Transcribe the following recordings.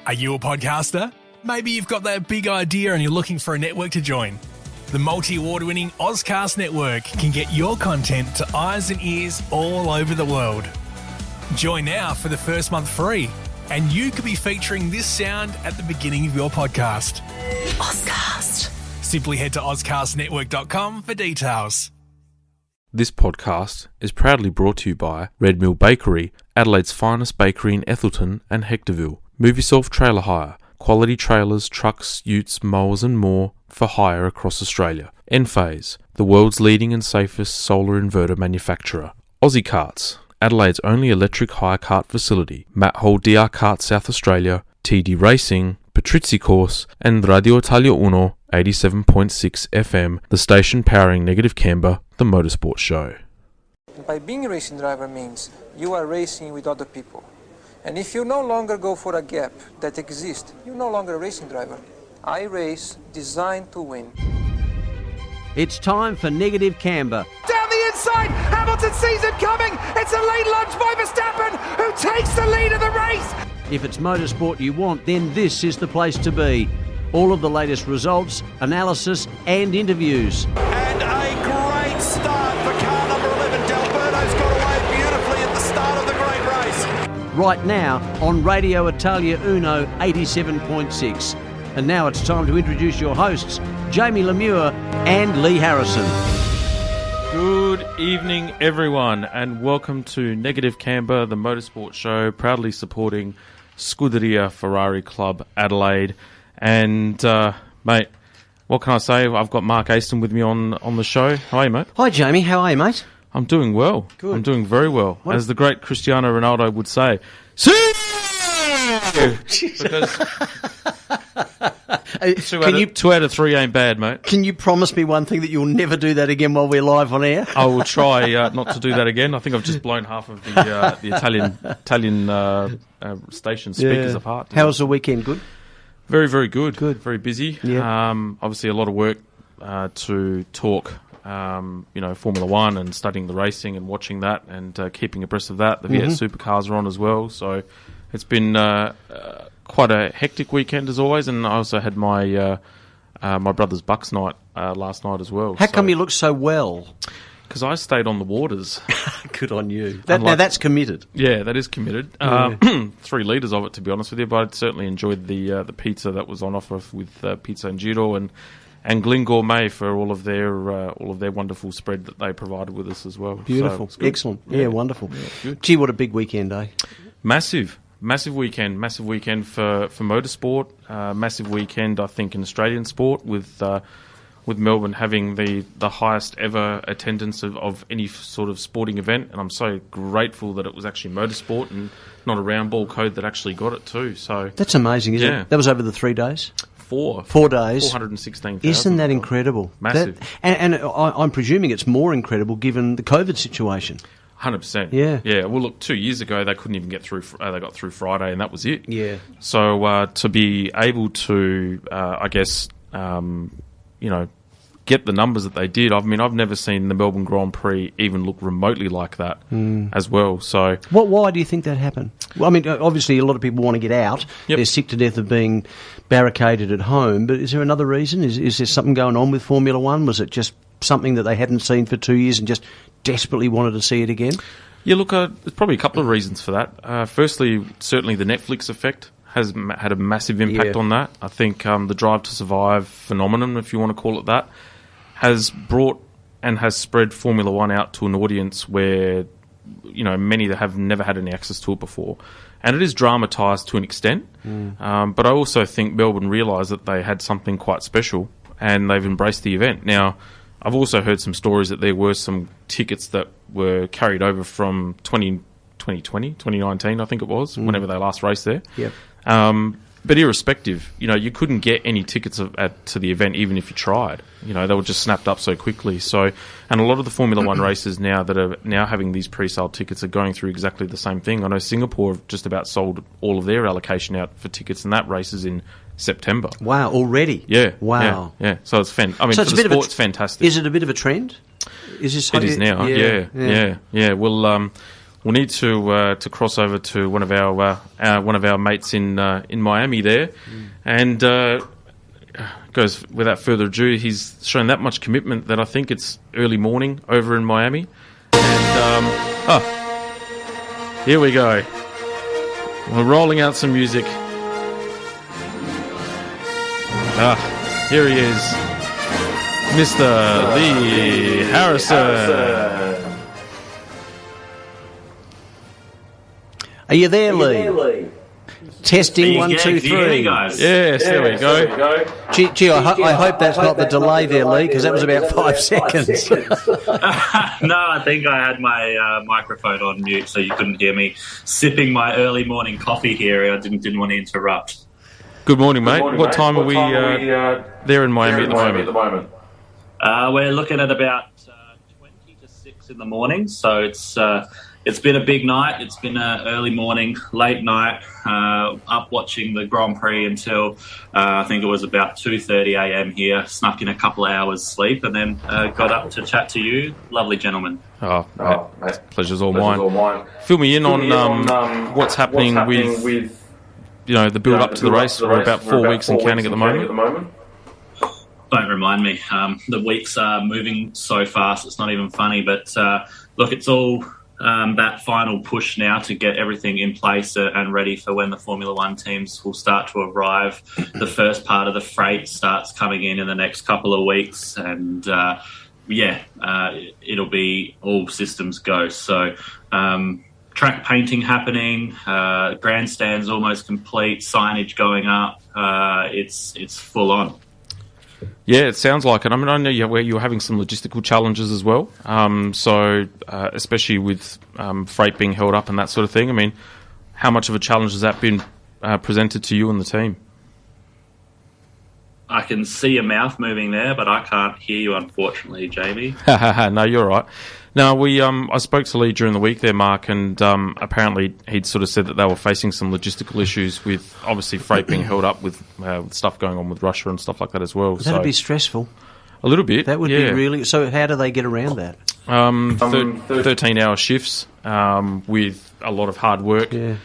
Are you a podcaster? Maybe you've got that big idea and you're looking for a network to join. The multi-award-winning Ozcast Network can get your content to eyes and ears all over the world. Join now for the first month free, and you could be featuring this sound at the beginning of your podcast. Ozcast. Simply head to ozcastnetwork.com for details. This podcast is proudly brought to you by Red Mill Bakery, Adelaide's finest bakery in Ethelton and Hectorville. Movisoft Trailer Hire, quality trailers, trucks, utes, mowers and more for hire across Australia. Enphase, the world's leading and safest solar inverter manufacturer. Aussie Karts, Adelaide's only electric hire kart facility. Matt Hall DR Kart South Australia, TD Racing, Patrizzi Course and Radio Italia Uno 87.6 FM, the station powering Negative Camber, the motorsport show. By being a racing driver means you are racing with other people. And if you no longer go for a gap that exists, you're no longer a racing driver. I race designed to win. It's time for Negative Camber. Down the inside, Hamilton sees it coming. It's a late lunge by Verstappen, who takes the lead of the race. If it's motorsport you want, then this is the place to be. All of the latest results, analysis and interviews. And a great start for car number 11. D'Alberto's got away beautifully at the start of the great race. Right now on Radio Italia Uno 87.6. And now it's time to introduce your hosts, Jamie Lemure and Lee Harrison. Good evening, everyone, and welcome to Negative Camber, the motorsport show, proudly supporting Scuderia Ferrari Club Adelaide. And, mate, what can I say? I've got Mark Aston with me on the show. How are you, mate? Hi, Jamie. How are you, mate? I'm doing well. Good. I'm doing very well. What? As the great Cristiano Ronaldo would say, "See!" Because two out of three ain't bad, mate. Can you promise me one thing, that you'll never do that again while we're live on air? I will try not to do that again. I think I've just blown half of the Italian station speakers apart. How was the weekend? Good? Very, very good. Good. Very busy. Yeah. Obviously a lot of work to talk, Formula One and studying the racing and watching that and keeping abreast of that. The V8 supercars are on as well. So it's been quite a hectic weekend as always. And I also had my my brother's Bucks night last night as well. How come you look so well? Because I stayed on the waters. Good on you. Now that's committed. Yeah, that is committed. 3 litres of it, to be honest with you. But I certainly enjoyed the pizza that was on offer with Pizza and Giro and Glen Gourmet for all of their wonderful spread that they provided with us as well. Beautiful, so excellent. Yeah, wonderful. Yeah, good. Gee, what a big weekend, eh? Massive weekend for motorsport. Massive weekend, I think, in Australian sport with Melbourne having the highest ever attendance of any sort of sporting event, and I'm so grateful that it was actually motorsport and not a round ball code that actually got it too. So that's amazing, isn't it? That was over the 3 days. 4 days. 416,000. Isn't that incredible? Massive. And I'm presuming it's more incredible given the COVID situation. 100%. Yeah. Yeah. Well, look, 2 years ago they couldn't even get through. They got through Friday, and that was it. Yeah. So to be able to, get the numbers that they did. I mean, I've never seen the Melbourne Grand Prix even look remotely like that as well. So, why do you think that happened? Well, I mean, obviously a lot of people want to get out. Yep. They're sick to death of being barricaded at home. But is there another reason? Is there something going on with Formula One? Was it just something that they hadn't seen for 2 years and just desperately wanted to see it again? Yeah, look, there's probably a couple of reasons for that. Firstly, certainly the Netflix effect has had a massive impact on that. I think the Drive to Survive phenomenon, if you want to call it that, has brought and has spread Formula One out to an audience where, many that have never had any access to it before. And it is dramatised to an extent. But I also think Melbourne realised that they had something quite special and they've embraced the event. Now, I've also heard some stories that there were some tickets that were carried over from 2019, I think it was, whenever they last raced there. Yep. But irrespective, you couldn't get any tickets to the event even if you tried. They were just snapped up so quickly. So, and a lot of the Formula One races now that are now having these pre-sale tickets are going through exactly the same thing. I know Singapore have just about sold all of their allocation out for tickets, and that race is in September. Wow, already? Yeah. Wow. Yeah. So it's for the sport, it's fantastic. Is it a bit of a trend? It is now. Yeah. Well, we'll need to cross over to one of our mates in Miami there, and goes without further ado. He's shown that much commitment that I think it's early morning over in Miami, and here we go. We're rolling out some music. Here he is, Mr. Lee Harrison. Are you there, Lee? Testing, 1, 2, 3. Yes, there we go. Gee, I hope that's not the delay there, Lee, because that was about 5 seconds. No, I think I had my microphone on mute, so you couldn't hear me sipping my early morning coffee here. I didn't want to interrupt. Good morning, mate. What time are we there in Miami at the moment? We're looking at about 20 to 6 in the morning, so it's been a big night. It's been an early morning, late night, up watching the Grand Prix until I think it was about 2:30 a.m. here, snuck in a couple of hours sleep, and then got up to chat to you. Lovely gentlemen. Oh, mate. Pleasure's all mine. Fill me in on what's happening with the build-up to the race. We're about 4 weeks and counting at the moment. Don't remind me. The weeks are moving so fast, it's not even funny. But look, it's all that final push now to get everything in place and ready for when the Formula One teams will start to arrive. The first part of the freight starts coming in the next couple of weeks, and it'll be all systems go. So track painting happening, grandstands almost complete, signage going up. It's full on. Yeah, it sounds like it. I mean, I know you're having some logistical challenges as well. Especially with freight being held up and that sort of thing. I mean, how much of a challenge has that been presented to you and the team? I can see your mouth moving there, but I can't hear you, unfortunately, Jamie. No, you're all right. No, I spoke to Lee during the week there, Mark, and apparently he'd sort of said that they were facing some logistical issues with obviously freight being held up with stuff going on with Russia and stuff like that as well. That'd be stressful. A little bit. That would be really... So how do they get around that? 13-hour shifts with a lot of hard work. Yeah.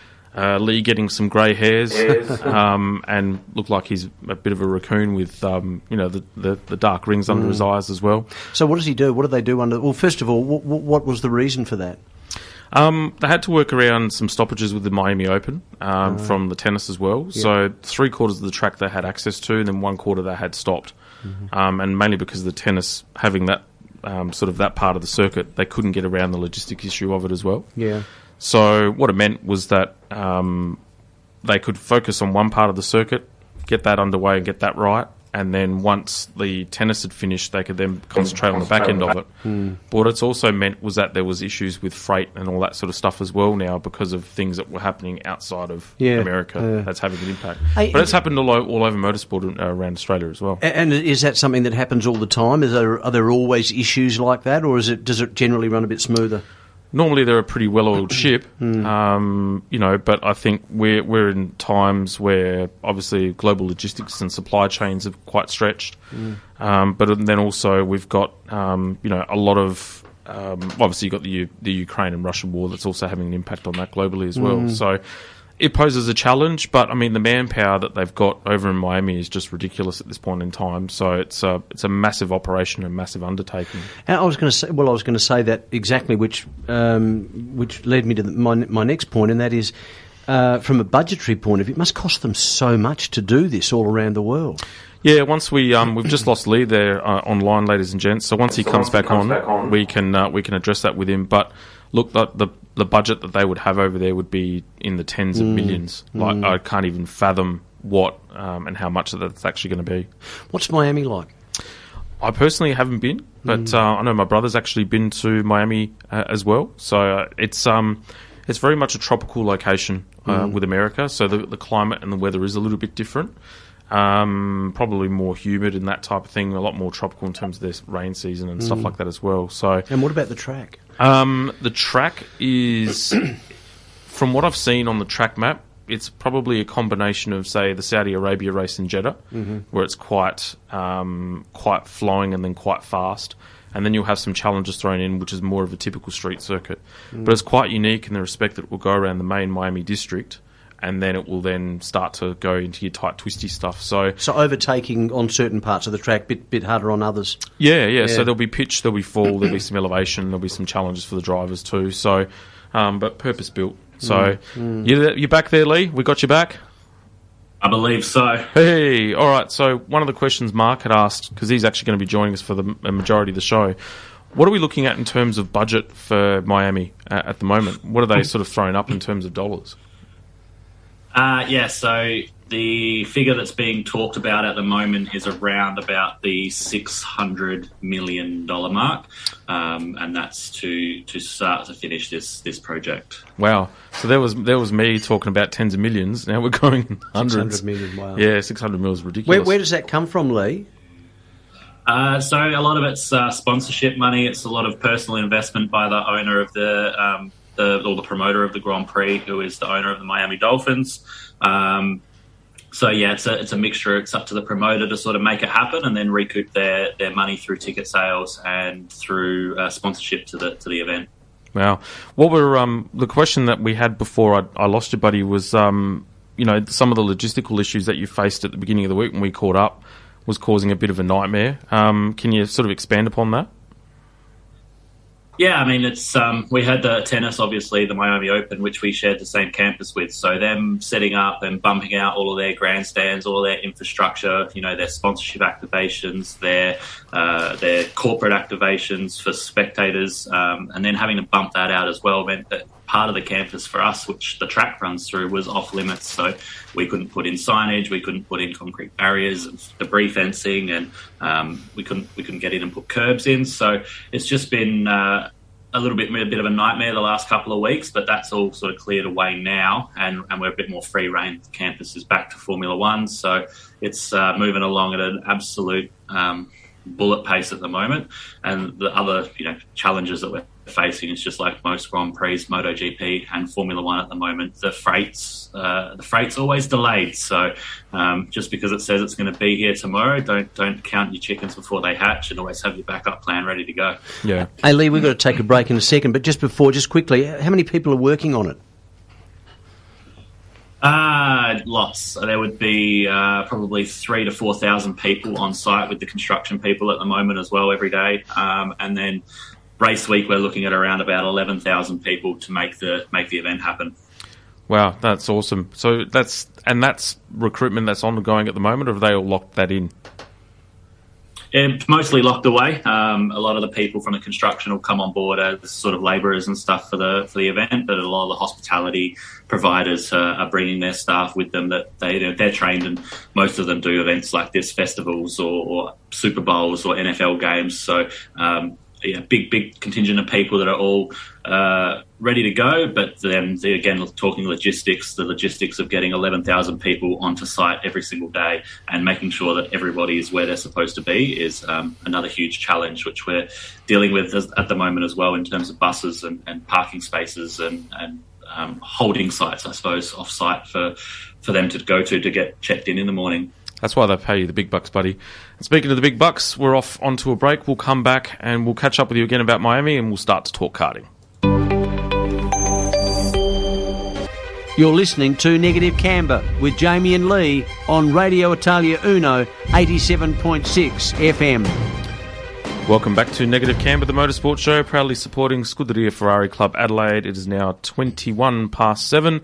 Lee getting some grey hairs and looked like he's a bit of a raccoon with the dark rings under his eyes as well. So what does he do? What do they do under... Well, first of all, what was the reason for that? They had to work around some stoppages with the Miami Open from the tennis as well. Yeah. So 3/4 of the track they had access to, and then 1/4 they had stopped. Mm-hmm. And mainly because of the tennis having that sort of that part of the circuit, they couldn't get around the logistic issue of it as well. Yeah. So what it meant was that they could focus on one part of the circuit, get that underway and get that right, and then once the tennis had finished, they could then concentrate on the back end of it. But what it's also meant was that there was issues with freight and all that sort of stuff as well now because of things that were happening outside of America. That's having an impact. But it's happened all over motorsport around Australia as well. And is that something that happens all the time? Are there always issues like that, or does it generally run a bit smoother? Normally they're a pretty well-oiled ship, but I think we're in times where obviously global logistics and supply chains are quite stretched. But then also we've got a lot of obviously you've got the Ukraine and Russia war that's also having an impact on that globally as well. So it poses a challenge, but I mean the manpower that they've got over in Miami is just ridiculous at this point in time. So it's a massive operation, a massive undertaking. And I was going to say that exactly, which led me to my next point, and that is from a budgetary point of view, it must cost them so much to do this all around the world. Yeah, once we've just lost Lee there online, ladies and gents. So once he comes back on, we can address that with him. But look, the budget that they would have over there would be in the tens of millions. Like I can't even fathom what and how much that's actually going to be. What's Miami like? I personally haven't been, but I know my brother's actually been to Miami as well. So it's very much a tropical location with America. So the climate and the weather is a little bit different. Probably more humid and that type of thing, a lot more tropical in terms of their rain season and stuff like that as well. So, and what about the track? The track is, from what I've seen on the track map, it's probably a combination of, say, the Saudi Arabia race in Jeddah, where it's quite flowing and then quite fast, and then you'll have some challenges thrown in, which is more of a typical street circuit. But it's quite unique in the respect that it will go around the main Miami district, and then it will then start to go into your tight, twisty stuff. So overtaking on certain parts of the track, bit harder on others. Yeah. So there'll be pitch, there'll be fall, there'll be some elevation, there'll be some challenges for the drivers too. So, but purpose built. So you're back there, Lee. We got you back. I believe so. Hey, all right. So one of the questions Mark had asked, because he's actually going to be joining us for the majority of the show, what are we looking at in terms of budget for Miami at the moment? What are they sort of throwing up in terms of dollars? So the figure that's being talked about at the moment is around about the $600 million mark, and that's to start to finish this project. Wow! So there was me talking about tens of millions. Now we're going hundreds. 600 million. Wow. Yeah, 600 mil is ridiculous. Where does that come from, Lee? So a lot of it's sponsorship money. It's a lot of personal investment by the owner of the promoter of the Grand Prix, who is the owner of the Miami Dolphins. It's a mixture. It's up to the promoter to sort of make it happen and then recoup their money through ticket sales and through sponsorship to the event. Wow. What were the question that we had before I lost you, buddy, was some of the logistical issues that you faced at the beginning of the week when we caught up was causing a bit of a nightmare. Can you sort of expand upon that? Yeah, I mean, it's we had the tennis, obviously, the Miami Open, which we shared the same campus with. So them setting up and bumping out all of their grandstands, all their infrastructure, their sponsorship activations, their corporate activations for spectators, and then having to bump that out as well meant that part of the campus for us, which the track runs through, was off limits. So we couldn't put in signage, we couldn't put in concrete barriers, debris fencing, and we couldn't get in and put curbs in. So it's just been a bit of a nightmare the last couple of weeks, but that's all sort of cleared away now, and we're a bit more free reign. The campus is back to Formula One, so it's moving along at an absolute bullet pace at the moment. And the other challenges that we're facing is just like most Grand Prix, Motogp and Formula One at the moment. The freight's always delayed. So just because it says it's going to be here tomorrow, don't count your chickens before they hatch, and always have your backup plan ready to go. Yeah. Hey Lee, we've got to take a break in a second, but just quickly, how many people are working on it? Lots. There would be probably 3,000 to 4,000 people on site with the construction people at the moment as well every day. And then race week, we're looking at around about 11,000 people to make the event happen. Wow, that's awesome. So that's recruitment that's ongoing at the moment, or have they all locked that in? It's mostly locked away. A lot of the people from the construction will come on board as sort of labourers and stuff for the event, but a lot of the hospitality providers are bringing their staff with them that they're trained, and most of them do events like this, festivals or Super Bowls or NFL games. So big contingent of people that are all ready to go, but then again, talking logistics, the logistics of getting 11,000 people onto site every single day and making sure that everybody is where they're supposed to be is another huge challenge, which we're dealing with at the moment as well in terms of buses and parking spaces and holding sites, I suppose, off-site for them to go to get checked in the morning. That's why they pay you the big bucks, buddy. And speaking of the big bucks, we're off onto a break. We'll come back and we'll catch up with you again about Miami, and we'll start to talk karting. You're listening to Negative Camber with Jamie and Lee on Radio Italia Uno 87.6 FM. Welcome back to Negative Camber, the motorsport show, proudly supporting Scuderia Ferrari Club Adelaide. It is now 7:21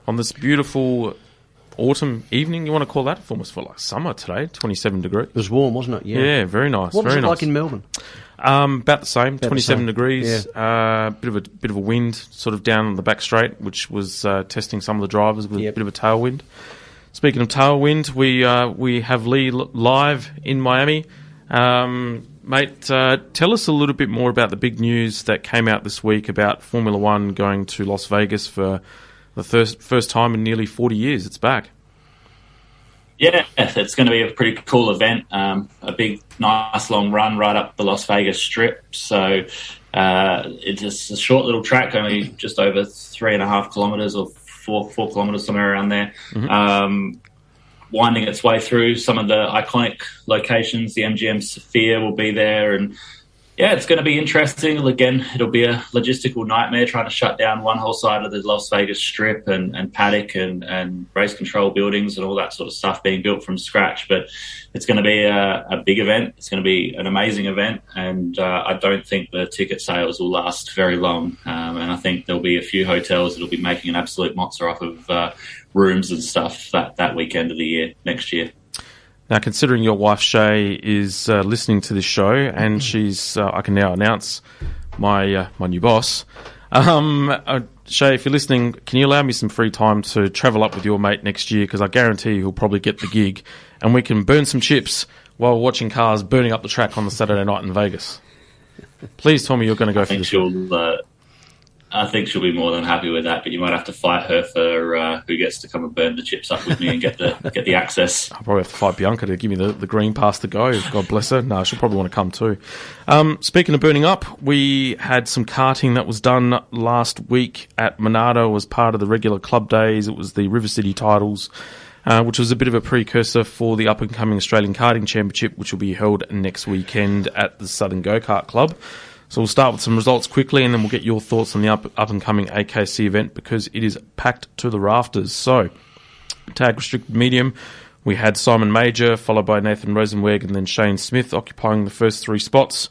on this beautiful autumn evening. You want to call that? It almost felt like summer today, 27 degrees. It was warm, wasn't it? Yeah, very nice. What was very it nice. like in Melbourne? About the same, about 27 the same. degrees. Yeah. Bit of a wind sort of down the back straight, which was testing some of the drivers with a bit of a tailwind. Speaking of tailwind, we have Lee live in Miami. Mate, tell us a little bit more about the big news that came out this week about Formula One going to Las Vegas for the first time in nearly 40 years. It's back. Yeah, it's going to be a pretty cool event. A big, nice long run right up the Las Vegas Strip. So it's just a short little track, only just over 3.5 kilometres or 4 kilometres, somewhere around there. Mm-hmm. Winding its way through some of the iconic locations. The MGM Sphere will be there, and Yeah, it's going to be interesting. Again, it'll be a logistical nightmare trying to shut down one whole side of the Las Vegas Strip and paddock and race control buildings and all that sort of stuff being built from scratch. But it's going to be a big event. It's going to be an amazing event, and I don't think the ticket sales will last very long. And I think there'll be a few hotels that'll be making an absolute monster off of rooms and stuff that weekend of the year next year. Now, considering your wife, Shay, is listening to this show, and she's, I can now announce my new boss. Shay, if you're listening, can you allow me some free time to travel up with your mate next year? Because I guarantee he'll probably get the gig, and we can burn some chips while watching cars burning up the track on the Saturday night in Vegas. Please tell me you're going to go for this. I think she'll be more than happy with that, but you might have to fight her for who gets to come and burn the chips up with me and get the access. I'll probably have to fight Bianca to give me the green pass to go. God bless her. No, she'll probably want to come too. Speaking of burning up, we had some karting that was done last week at Monado as part of the regular club days. It was the River City titles, which was a bit of a precursor for the up-and-coming Australian Karting Championship, which will be held next weekend at the Southern Go Kart Club. So we'll start with some results quickly, and then we'll get your thoughts on the up-and-coming AKC event, because it is packed to the rafters. So, tag restricted medium, we had Simon Major, followed by Nathan Rosenweg, and then Shane Smith occupying the first three spots.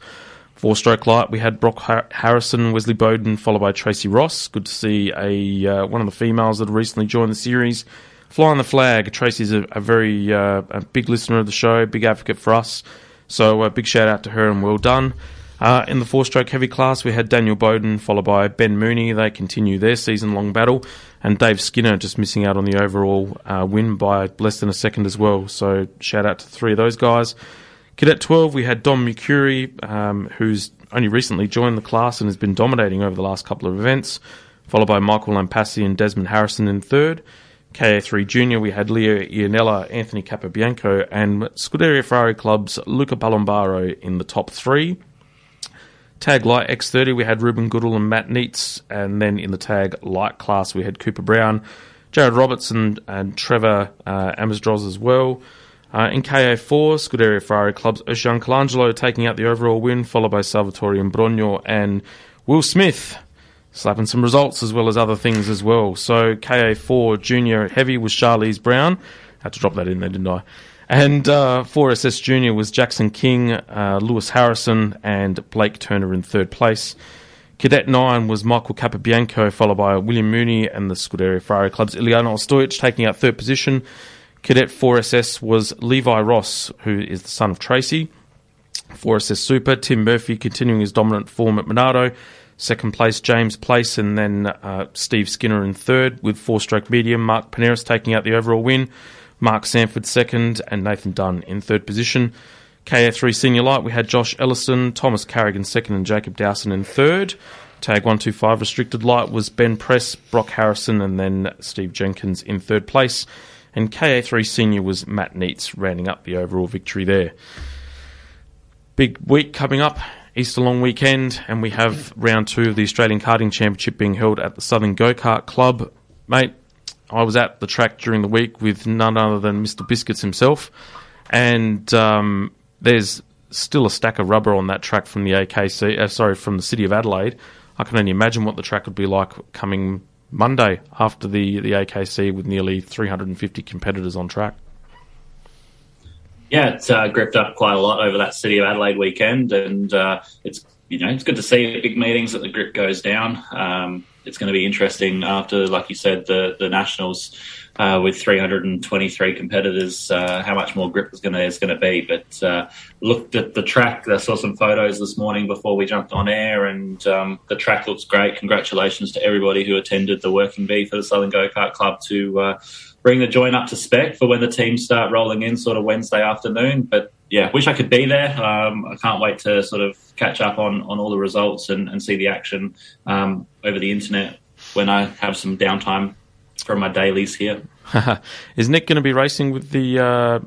Four-stroke light, we had Brock Harrison, Wesley Bowden, followed by Tracy Ross. Good to see one of the females that have recently joined the series. Flying the flag, Tracy's a very a big listener of the show, big advocate for us. So a big shout-out to her and well done. In the four-stroke heavy class, we had Daniel Bowden, followed by Ben Mooney. They continue their season-long battle. And Dave Skinner just missing out on the overall win by less than a second as well. So shout-out to three of those guys. Cadet 12, we had Dom Mercuri, who's only recently joined the class and has been dominating over the last couple of events, followed by Michael Lampassi and Desmond Harrison in third. KA3 Junior, we had Leo Ianella, Anthony Capobianco, and Scuderia Ferrari Club's Luca Palombaro in the top three. Tag Light X30, we had Ruben Goodall and Matt Neitz, and then in the Tag Light class, we had Cooper Brown, Jared Robertson, and Trevor Amersdroz as well. In KA4, Scuderia Ferrari Club's Oshan Colangelo taking out the overall win, followed by Salvatore Imbrogno and Will Smith, slapping some results as well as other things as well. So KA4 Junior Heavy was Charlize Brown. Had to drop that in there, didn't I? And 4SS Junior was Jackson King, Lewis Harrison, and Blake Turner in third place. Cadet 9 was Michael Capobianco, followed by William Mooney and the Scuderia Ferrari Club's Ilyana Ostojic taking out third position. Cadet 4SS was Levi Ross, who is the son of Tracy. 4SS Super, Tim Murphy continuing his dominant form at Monado. Second place, James Place, and then Steve Skinner in third, with four-stroke medium. Mark Paneras taking out the overall win. Mark Sanford second, and Nathan Dunn in third position. KA3 Senior Light, we had Josh Ellison, Thomas Carrigan second, and Jacob Dowson in third. Tag 125 Restricted Light was Ben Press, Brock Harrison, and then Steve Jenkins in third place. And KA3 Senior was Matt Neitz, rounding up the overall victory there. Big week coming up, Easter long weekend, and we have round 2 of the Australian Karting Championship being held at the Southern Go Kart Club. Mate, I was at the track during the week with none other than Mr. Biscuits himself, and there's still a stack of rubber on that track from the from the City of Adelaide. I can only imagine what the track would be like coming Monday after the AKC with nearly 350 competitors on track. Yeah, it's gripped up quite a lot over that City of Adelaide weekend, and it's good to see big meetings that the grip goes down. It's going to be interesting after, like you said, the Nationals with 323 competitors, how much more grip is going to be. But looked at the track, I saw some photos this morning before we jumped on air, and the track looks great. Congratulations to everybody who attended the working bee for the Southern Go Kart Club to bring the joint up to spec for when the teams start rolling in sort of Wednesday afternoon. But yeah, wish I could be there. I can't wait to sort of catch up on all the results and see the action over the internet when I have some downtime from my dailies here. Is Nick going to be racing with the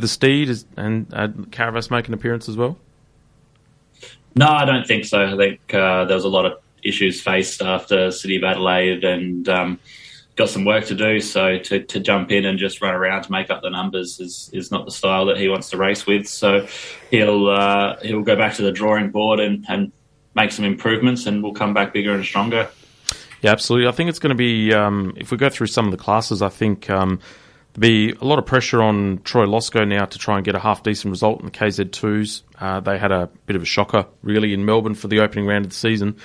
Steed and Caravas make an appearance as well? No, I don't think so. I think there was a lot of issues faced after City of Adelaide and got some work to do. So to jump in and just run around to make up the numbers is not the style that he wants to race with. So he'll go back to the drawing board and make some improvements, and we'll come back bigger and stronger. Yeah, absolutely. I think it's going to be, if we go through some of the classes, I think there'll be a lot of pressure on Troy Losco now to try and get a half-decent result in the KZ2s. They had a bit of a shocker, really, in Melbourne for the opening round of the season.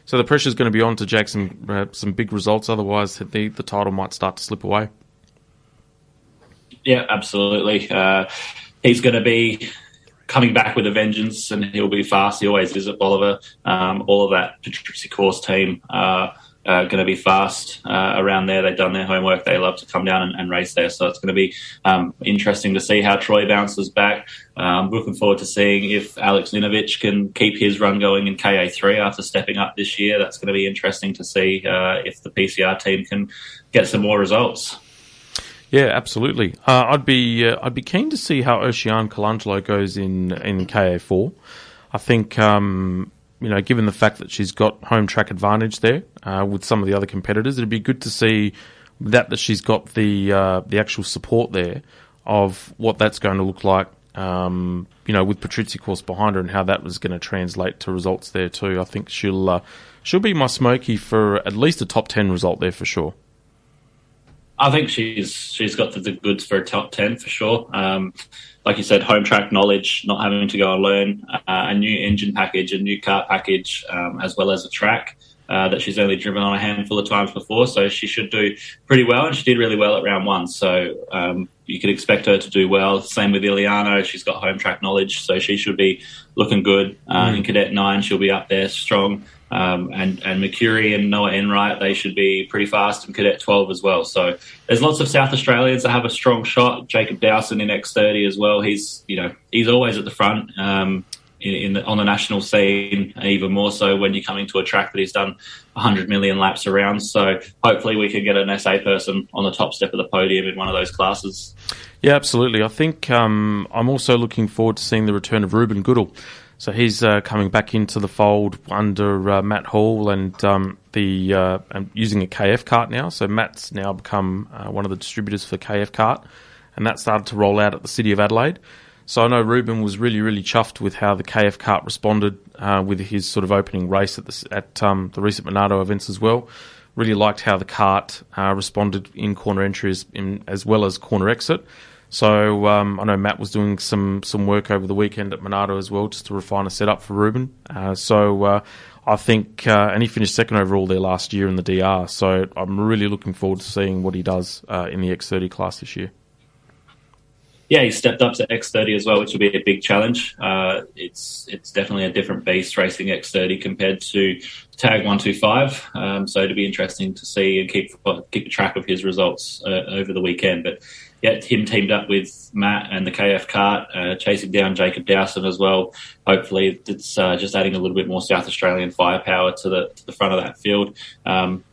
So the pressure's going to be on to jag some big results, otherwise the title might start to slip away. Yeah, absolutely. He's going to be coming back with a vengeance, and he'll be fast. He always is at Bolivar. All of that Patricia course team are going to be fast around there. They've done their homework. They love to come down and race there. So it's going to be interesting to see how Troy bounces back. Looking forward to seeing if Alex Ninovich can keep his run going in KA3 after stepping up this year. That's going to be interesting to see if the PCR team can get some more results. Yeah, absolutely. I'd be keen to see how Oceane Colangelo goes in KA4. I think given the fact that she's got home track advantage there with some of the other competitors, it'd be good to see that she's got the actual support there of what that's going to look like. With Patrizia course behind her and how that was going to translate to results there too. I think she'll be my smoky for at least a top 10 result there for sure. I think she's got the goods for a top 10 for sure. Like you said, home track knowledge, not having to go and learn a new engine package, a new kart package, as well as a track that she's only driven on a handful of times before. So she should do pretty well, and she did really well at round one. So you could expect her to do well. Same with Iliano. She's got home track knowledge, so she should be looking good. In Cadet 9, she'll be up there strong. And Mercury and Noah Enright, they should be pretty fast in Cadet 12 as well. So there's lots of South Australians that have a strong shot. Jacob Dowson in X30 as well. He's always at the front on the national scene, even more so when you're coming to a track that he's done 100 million laps around. So hopefully we can get an SA person on the top step of the podium in one of those classes. Yeah, absolutely. I think I'm also looking forward to seeing the return of Ruben Goodall. So he's coming back into the fold under Matt Hall and using a KF kart now. So Matt's now become one of the distributors for KF kart, and that started to roll out at the City of Adelaide. So I know Ruben was really, really chuffed with how the KF kart responded with his sort of opening race at the recent Monado events as well. Really liked how the kart responded in corner entries as well as corner exit. So I know Matt was doing some work over the weekend at Monado as well, just to refine a setup for Ruben. I think, and he finished second overall there last year in the DR. So I'm really looking forward to seeing what he does in the X30 class this year. Yeah, he stepped up to X30 as well, which will be a big challenge. It's definitely a different beast racing X30 compared to Tag 125. So it'll be interesting to see and keep track of his results over the weekend. But yeah, him teamed up with Matt and the KF kart, chasing down Jacob Dowson as well. Hopefully it's just adding a little bit more South Australian firepower to the front of that field.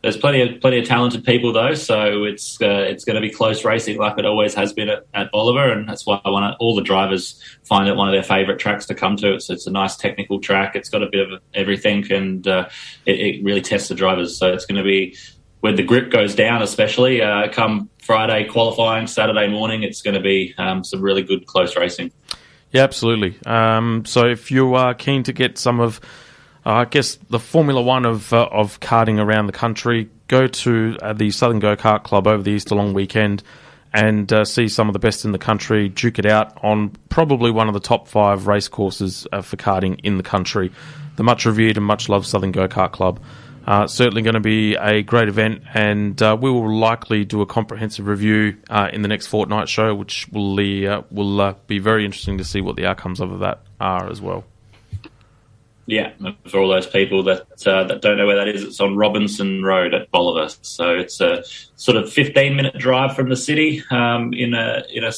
There's plenty of talented people though, so it's going to be close racing like it always has been at Bolivar, and that's why all the drivers find it one of their favourite tracks to come to. It's a nice technical track. It's got a bit of everything, and it really tests the drivers. So it's going to be, when the grip goes down, especially come Friday qualifying, Saturday morning, it's going to be some really good close racing. Yeah, absolutely. So if you are keen to get some of, the Formula One of karting around the country, go to the Southern Go Kart Club over the Easter long weekend and see some of the best in the country, duke it out on probably one of the top 5 race courses for karting in the country. The much revered and much loved Southern Go Kart Club. Certainly going to be a great event, and we will likely do a comprehensive review in the next fortnight show, which will be very interesting to see what the outcomes of that are as well. Yeah, for all those people that don't know where that is, it's on Robinson Road at Bolivar. So it's a sort of 15-minute drive from the city in a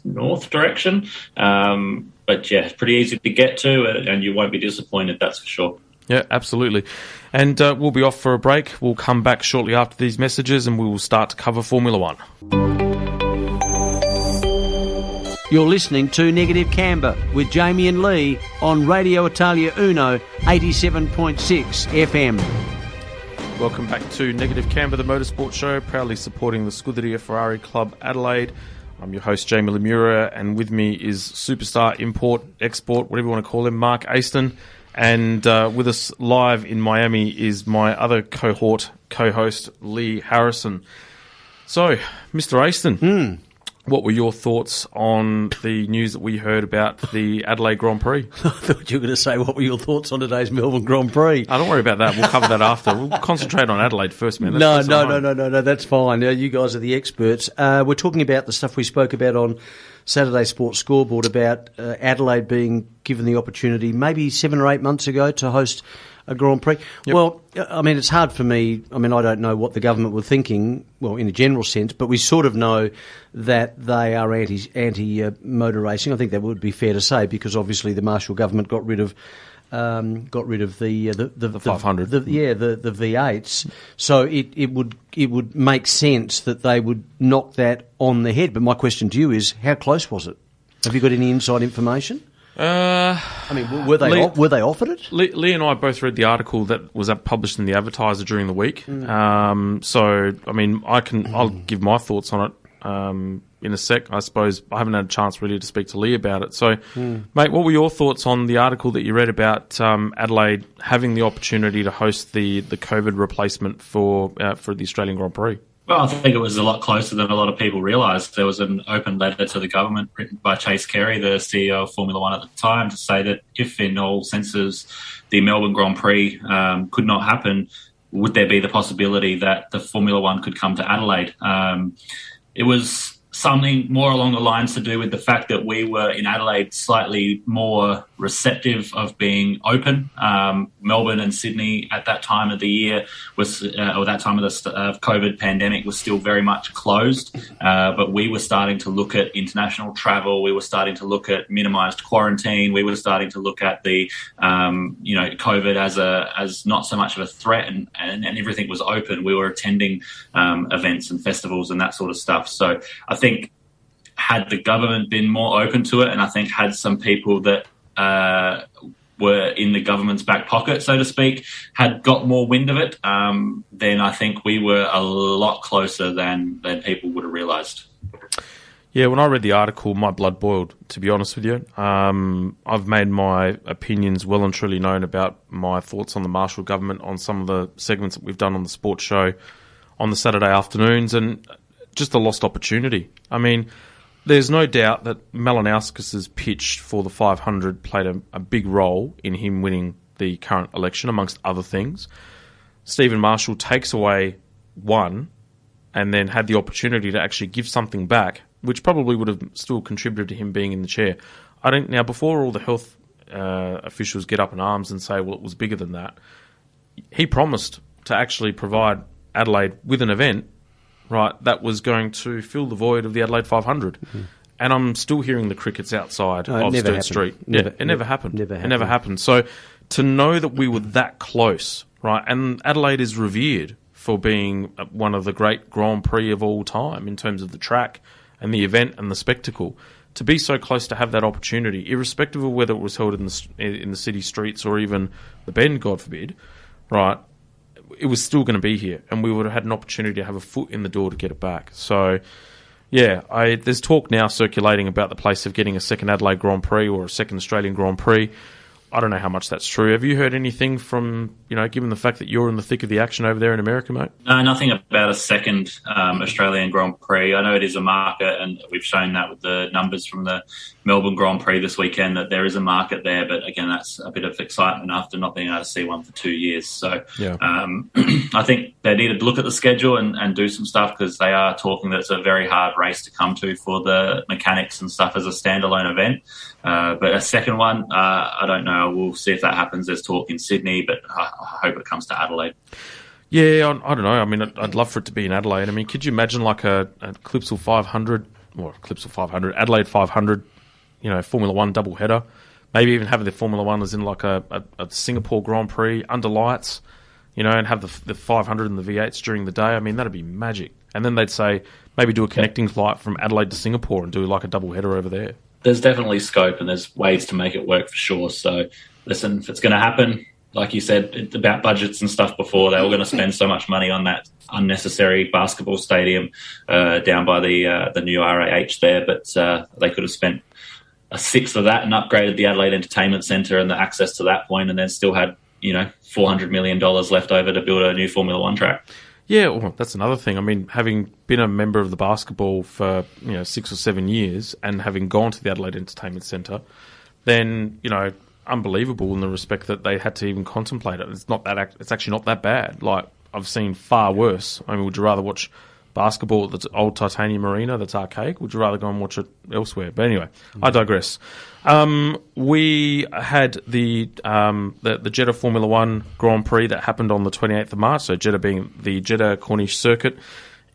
north direction. But yeah, it's pretty easy to get to, and you won't be disappointed, that's for sure. Yeah, absolutely. And we'll be off for a break. We'll come back shortly after these messages and we will start to cover Formula One. You're listening to Negative Camber with Jamie and Lee on Radio Italia Uno 87.6 FM. Welcome back to Negative Camber, the motorsport show, proudly supporting the Scuderia Ferrari Club Adelaide. I'm your host, Jamie Lemura, and with me is superstar import, export, whatever you want to call him, Mark Aston. And with us live in Miami is my other cohort, co-host, Lee Harrison. So, Mr. Aston, what were your thoughts on the news that we heard about the Adelaide Grand Prix? I thought you were going to say, what were your thoughts on today's Melbourne Grand Prix? Oh, don't worry about that. We'll cover that after. We'll concentrate on Adelaide first, man. No, that's fine. You guys are the experts. We're talking about the stuff we spoke about on Saturday Sports Scoreboard about Adelaide being given the opportunity maybe 7 or 8 months ago to host a Grand Prix. Yep. Well, I mean, it's hard for me. I mean, I don't know what the government were thinking, well, in a general sense, but we sort of know that they are anti-motor racing. I think that would be fair to say, because obviously the Marshall government got rid of the 500. the V8s. So it would make sense that they would knock that on the head. But my question to you is, how close was it? Have you got any inside information? I mean, were they offered it? Lee and I both read the article that was published in the Advertiser during the week. So, I mean, I'll give my thoughts on it in a sec. I suppose I haven't had a chance really to speak to Lee about it. So, mate, what were your thoughts on the article that you read about Adelaide having the opportunity to host the COVID replacement for the Australian Grand Prix? Well, I think it was a lot closer than a lot of people realised. There was an open letter to the government written by Chase Carey, the CEO of Formula One at the time, to say that if in all senses the Melbourne Grand Prix could not happen, would there be the possibility that the Formula One could come to Adelaide? It was something more along the lines to do with the fact that we were in Adelaide slightly more receptive of being open. Melbourne and Sydney at that time of the year was, or that time of the COVID pandemic, was still very much closed. But we were starting to look at international travel. We were starting to look at minimised quarantine. We were starting to look at the, COVID as not so much of a threat, and everything was open. We were attending events and festivals and that sort of stuff. So I think had the government been more open to it, and I think had some people that were in the government's back pocket, so to speak, had got more wind of it, then I think we were a lot closer than people would have realised. Yeah, when I read the article, my blood boiled, to be honest with you. I've made my opinions well and truly known about my thoughts on the Marshall government on some of the segments that we've done on the sports show on the Saturday afternoons, and just a lost opportunity. I mean, there's no doubt that Malinowskis's pitch for the 500 played a big role in him winning the current election, amongst other things. Stephen Marshall takes away one and then had the opportunity to actually give something back, which probably would have still contributed to him being in the chair. Now, before all the health officials get up in arms and say, well, it was bigger than that, he promised to actually provide Adelaide with an event, right, that was going to fill the void of the Adelaide 500. Mm-hmm. And I'm still hearing the crickets outside of Sturt Street. It never happened. It never happened. So to know that we were that close, right, and Adelaide is revered for being one of the great Grand Prix of all time in terms of the track and the event and the spectacle, to be so close to have that opportunity, irrespective of whether it was held in the city streets or even the Bend, God forbid, right, it was still going to be here, and we would have had an opportunity to have a foot in the door to get it back. So, yeah, there's talk now circulating about the place of getting a second Adelaide Grand Prix or a second Australian Grand Prix. I don't know how much that's true. Have you heard anything from, given the fact that you're in the thick of the action over there in America, mate? No, nothing about a second Australian Grand Prix. I know it is a market, and we've shown that with the numbers from the Melbourne Grand Prix this weekend, that there is a market there. But again, that's a bit of excitement after not being able to see one for 2 years. So yeah. I think they needed to look at the schedule and do some stuff, because they are talking that it's a very hard race to come to for the mechanics and stuff as a standalone event. But a second one, I don't know. We'll see if that happens. There's talk in Sydney, but I hope it comes to Adelaide. Yeah, I don't know. I mean, I'd love for it to be in Adelaide. I mean, could you imagine like a Clipsal 500, or Clipsal 500, Adelaide 500, Formula One double header? Maybe even have the Formula One as in like a Singapore Grand Prix under lights, and have the 500 and the V8s during the day. I mean, that'd be magic. And then they'd say maybe do a connecting flight from Adelaide to Singapore and do like a double header over there. There's definitely scope, and there's ways to make it work for sure. So, listen, if it's going to happen, like you said, about budgets and stuff before. They were going to spend so much money on that unnecessary basketball stadium down by the new RAH there, but they could have spent a sixth of that and upgraded the Adelaide Entertainment Centre and the access to that point, and then still had, $400 million left over to build a new Formula One track. Yeah, well, that's another thing. I mean, having been a member of the basketball for 6 or 7 years and having gone to the Adelaide Entertainment Centre, then unbelievable in the respect that they had to even contemplate it. It's actually not that bad. Like, I've seen far worse. I mean, would you rather watch basketball at the old Titanium Arena that's archaic? Would you rather go and watch it elsewhere? But anyway, I digress. We had the Jeddah Formula One Grand Prix that happened on the 28th of March, so Jeddah being the Jeddah Corniche circuit.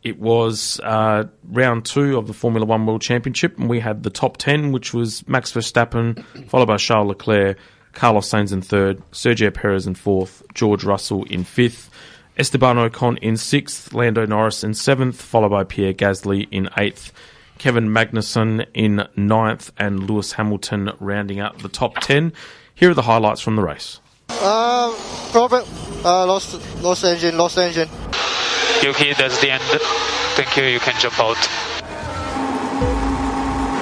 It was round 2 of the Formula One World Championship, and we had the top 10, which was Max Verstappen, followed by Charles Leclerc, Carlos Sainz in 3rd, Sergio Perez in 4th, George Russell in 5th, Esteban Ocon in 6th, Lando Norris in 7th, followed by Pierre Gasly in 8th, Kevin Magnussen in 9th, and Lewis Hamilton rounding out the top 10. Here are the highlights from the race. Problem. Lost engine. Yuki, that's the end. Thank you, you can jump out.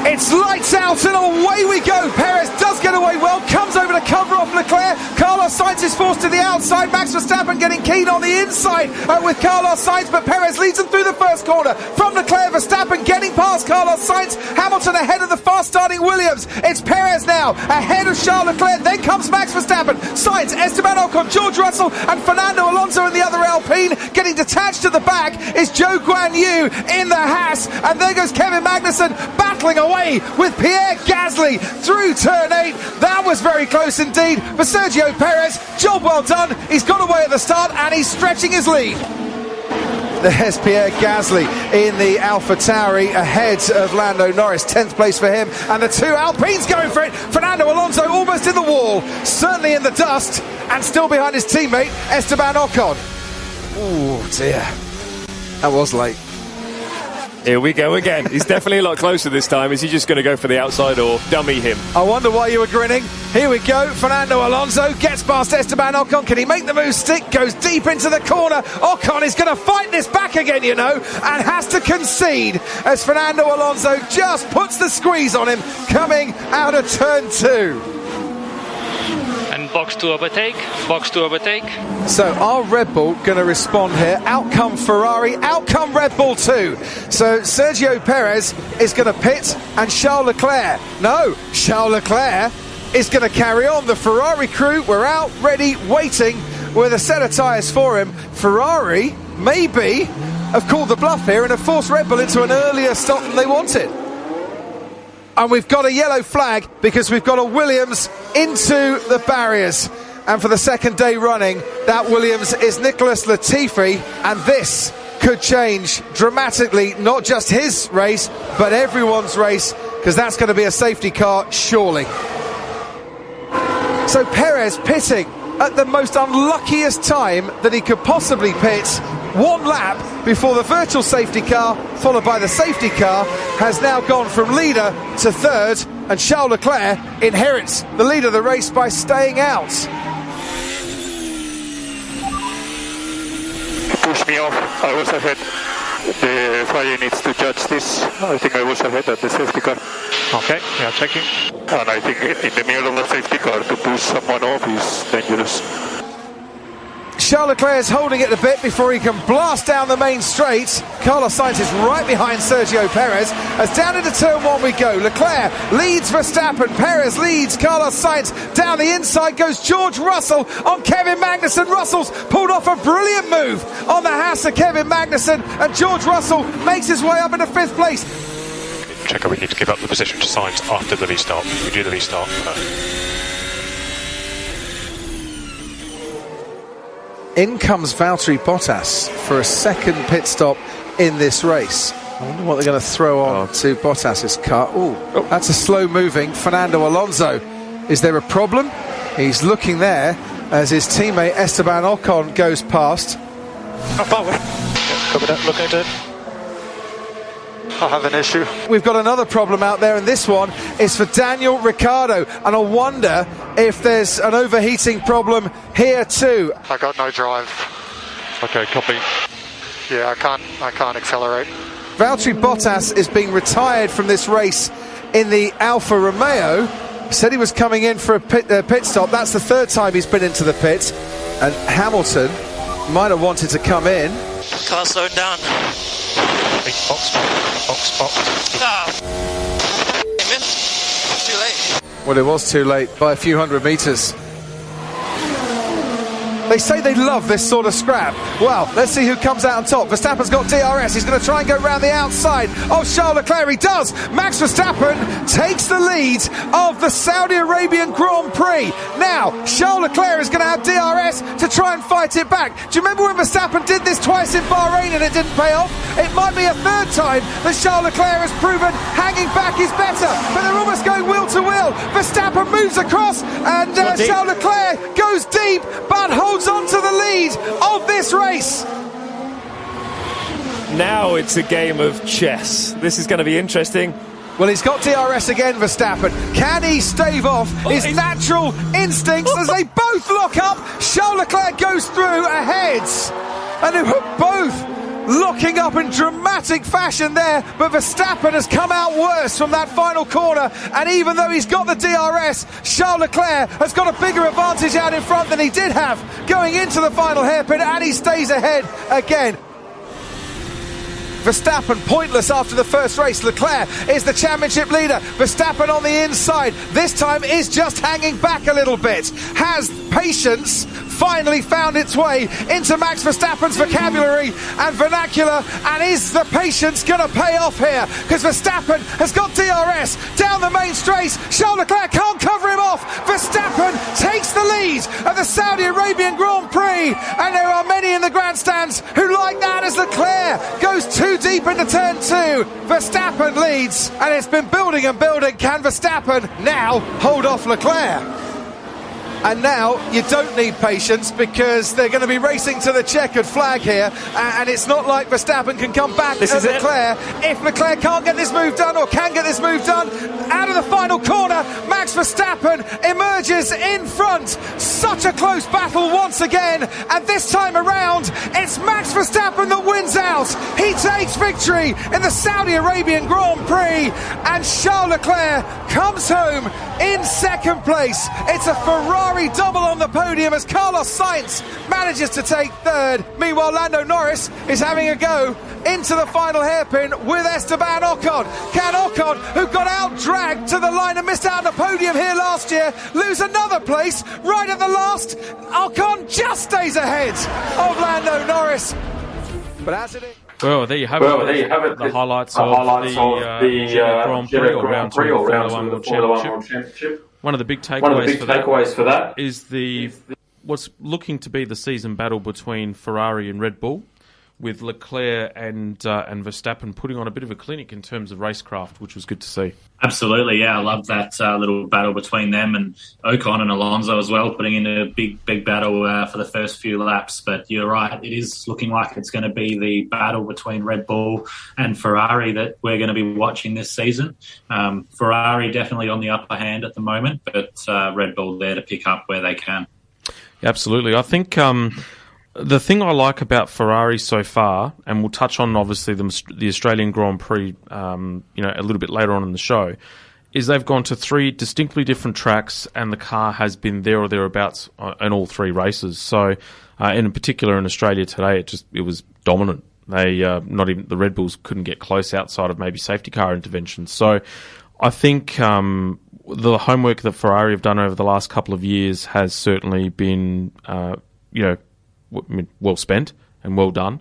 It's lights out and away we go. Perez does get away well, comes over to cover off Leclerc. Carlos Sainz is forced to the outside. Max Verstappen getting keen on the inside with Carlos Sainz, but Perez leads him through the first corner. From Leclerc, Verstappen getting past Carlos Sainz. Hamilton ahead of the fast-starting Williams. It's Perez now ahead of Charles Leclerc. Then comes Max Verstappen, Sainz, Esteban Ocon, George Russell and Fernando Alonso in the other Alpine. Getting detached to the back is Zhou Guanyu in the Haas. And there goes Kevin Magnussen battling away with Pierre Gasly through turn 8. That was very close indeed for Sergio Perez. Job well done. He's got away at the start and he's stretching his lead. There's Pierre Gasly in the AlphaTauri ahead of Lando Norris. 10th place for him, and the 2 Alpines going for it. Fernando Alonso almost in the wall, certainly in the dust, and still behind his teammate Esteban Ocon. Oh dear, that was late. Here we go again. He's definitely a lot closer this time. Is he just going to go for the outside or dummy him? I wonder why you were grinning. Here we go. Fernando Alonso gets past Esteban Ocon. Can he make the move stick? Goes deep into the corner. Ocon is going to fight this back again, and has to concede as Fernando Alonso just puts the squeeze on him coming out of turn 2. And box to overtake. So are Red Bull going to respond here? Out come Ferrari, out come Red Bull too. So Sergio Perez is going to pit, and Charles Leclerc is going to carry on. The Ferrari crew were out, ready, waiting with a set of tyres for him. Ferrari maybe have called the bluff here and have forced Red Bull into an earlier stop than they wanted. And we've got a yellow flag because we've got a Williams into the barriers. And for the second day running, that Williams is Nicholas Latifi. And this could change dramatically, not just his race, but everyone's race, because that's going to be a safety car, surely. So Perez pitting at the most unluckiest time that he could possibly pit. 1 lap before the virtual safety car, followed by the safety car, has now gone from leader to 3rd, and Charles Leclerc inherits the lead of the race by staying out. He pushed me off. I was ahead. The Friday needs to judge this. I think I was ahead at the safety car. Okay, we are checking. And I think in the middle of the safety car to push someone off is dangerous. Charles Leclerc is holding it a bit before he can blast down the main straight. Carlos Sainz is right behind Sergio Perez. As down into turn 1 we go. Leclerc leads Verstappen. Perez leads Carlos Sainz. Down the inside goes George Russell on Kevin Magnussen. Russell's pulled off a brilliant move on the Haas of Kevin Magnussen, and George Russell makes his way up into 5th place. Checker, we need to give up the position to Sainz after the restart. We do the restart. In comes Valtteri Bottas for a second pit stop in this race. I wonder what they're going to throw on to Bottas's car. Oh, that's a slow-moving Fernando Alonso. Is there a problem? He's looking there as his teammate Esteban Ocon goes past. Cover that, look at it. I have an issue. We've got another problem out there, and this one is for Daniel Ricciardo, and I wonder if there's an overheating problem here too. I got no drive. Okay, copy. Yeah, I can't accelerate. Valtteri Bottas is being retired from this race in the Alfa Romeo. Said he was coming in for a pit stop. That's the third time he's been into the pit, and Hamilton might have wanted to come in. Car slowing down. Big box. Ah. Came in. Too late. Well, it was too late by a few hundred metres. They say they love this sort of scrap. Well, let's see who comes out on top. Verstappen's got DRS. He's going to try and go round the outside of Charles Leclerc. He does. Max Verstappen takes the lead of the Saudi Arabian Grand Prix. Now, Charles Leclerc is going to have DRS to try and fight it back. Do you remember when Verstappen did this twice in Bahrain and it didn't pay off? It might be a third time that Charles Leclerc has proven hanging back is better, but they're almost going wheel to wheel. Verstappen moves across and Charles Leclerc goes deep but holds on to the lead of this race. Now it's a game of chess. This is going to be interesting. Well, he's got DRS again, Verstappen. Can he stave off his natural instincts as they both lock up? Charles Leclerc goes through ahead, and they were both locking up in dramatic fashion there, but Verstappen has come out worse from that final corner, and even though he's got the DRS, Charles Leclerc has got a bigger advantage out in front than he did have going into the final hairpin, and he stays ahead again. Verstappen pointless after the first race. Leclerc is the championship leader. Verstappen on the inside. This time is just hanging back a little bit. Has patience finally found its way into Max Verstappen's vocabulary and vernacular, and is the patience going to pay off here? Because Verstappen has got DRS down the main straight. Charles Leclerc can't cover him off. Verstappen takes the lead of the Saudi Arabian Grand Prix, and there are many in the grandstands who like that as Leclerc goes too deep into turn 2. Verstappen leads, and it's been building and building. Can Verstappen now hold off Leclerc? And now you don't need patience, because they're going to be racing to the checkered flag here, and it's not like Verstappen can come back at Leclerc. If Leclerc can't get this move done, or can get this move done, out of the final corner, Max Verstappen emerges in front. Such a close battle once again, and this time around it's Max Verstappen that wins out. He takes victory in the Saudi Arabian Grand Prix, and Charles Leclerc comes home in second place. It's a Ferrari double on the podium as Carlos Sainz manages to take third. Meanwhile, Lando Norris is having a go into the final hairpin with Esteban Ocon. Can Ocon, who got out-dragged to the line and missed out on the podium here last year, lose another place right at the last? Ocon just stays ahead of Lando Norris. But as it is... Well, there you have it. The highlights of the Grand Prix, or round 2 of the Formula 1 World Championship. One of the big takeaways for that is what's looking to be the season battle between Ferrari and Red Bull, with Leclerc and Verstappen putting on a bit of a clinic in terms of racecraft, which was good to see. Absolutely, yeah. I love that little battle between them, and Ocon and Alonso as well, putting in a big battle for the first few laps. But you're right, it is looking like it's going to be the battle between Red Bull and Ferrari that we're going to be watching this season. Ferrari definitely on the upper hand at the moment, but Red Bull there to pick up where they can. Absolutely. I think... the thing I like about Ferrari so far, and we'll touch on obviously the Australian Grand Prix, a little bit later on in the show, is they've gone to 3 distinctly different tracks, and the car has been there or thereabouts in all 3 races. So, in particular in Australia today, it was dominant. They not even the Red Bulls couldn't get close outside of maybe safety car interventions. So, I think the homework that Ferrari have done over the last couple of years has certainly been, well spent and well done.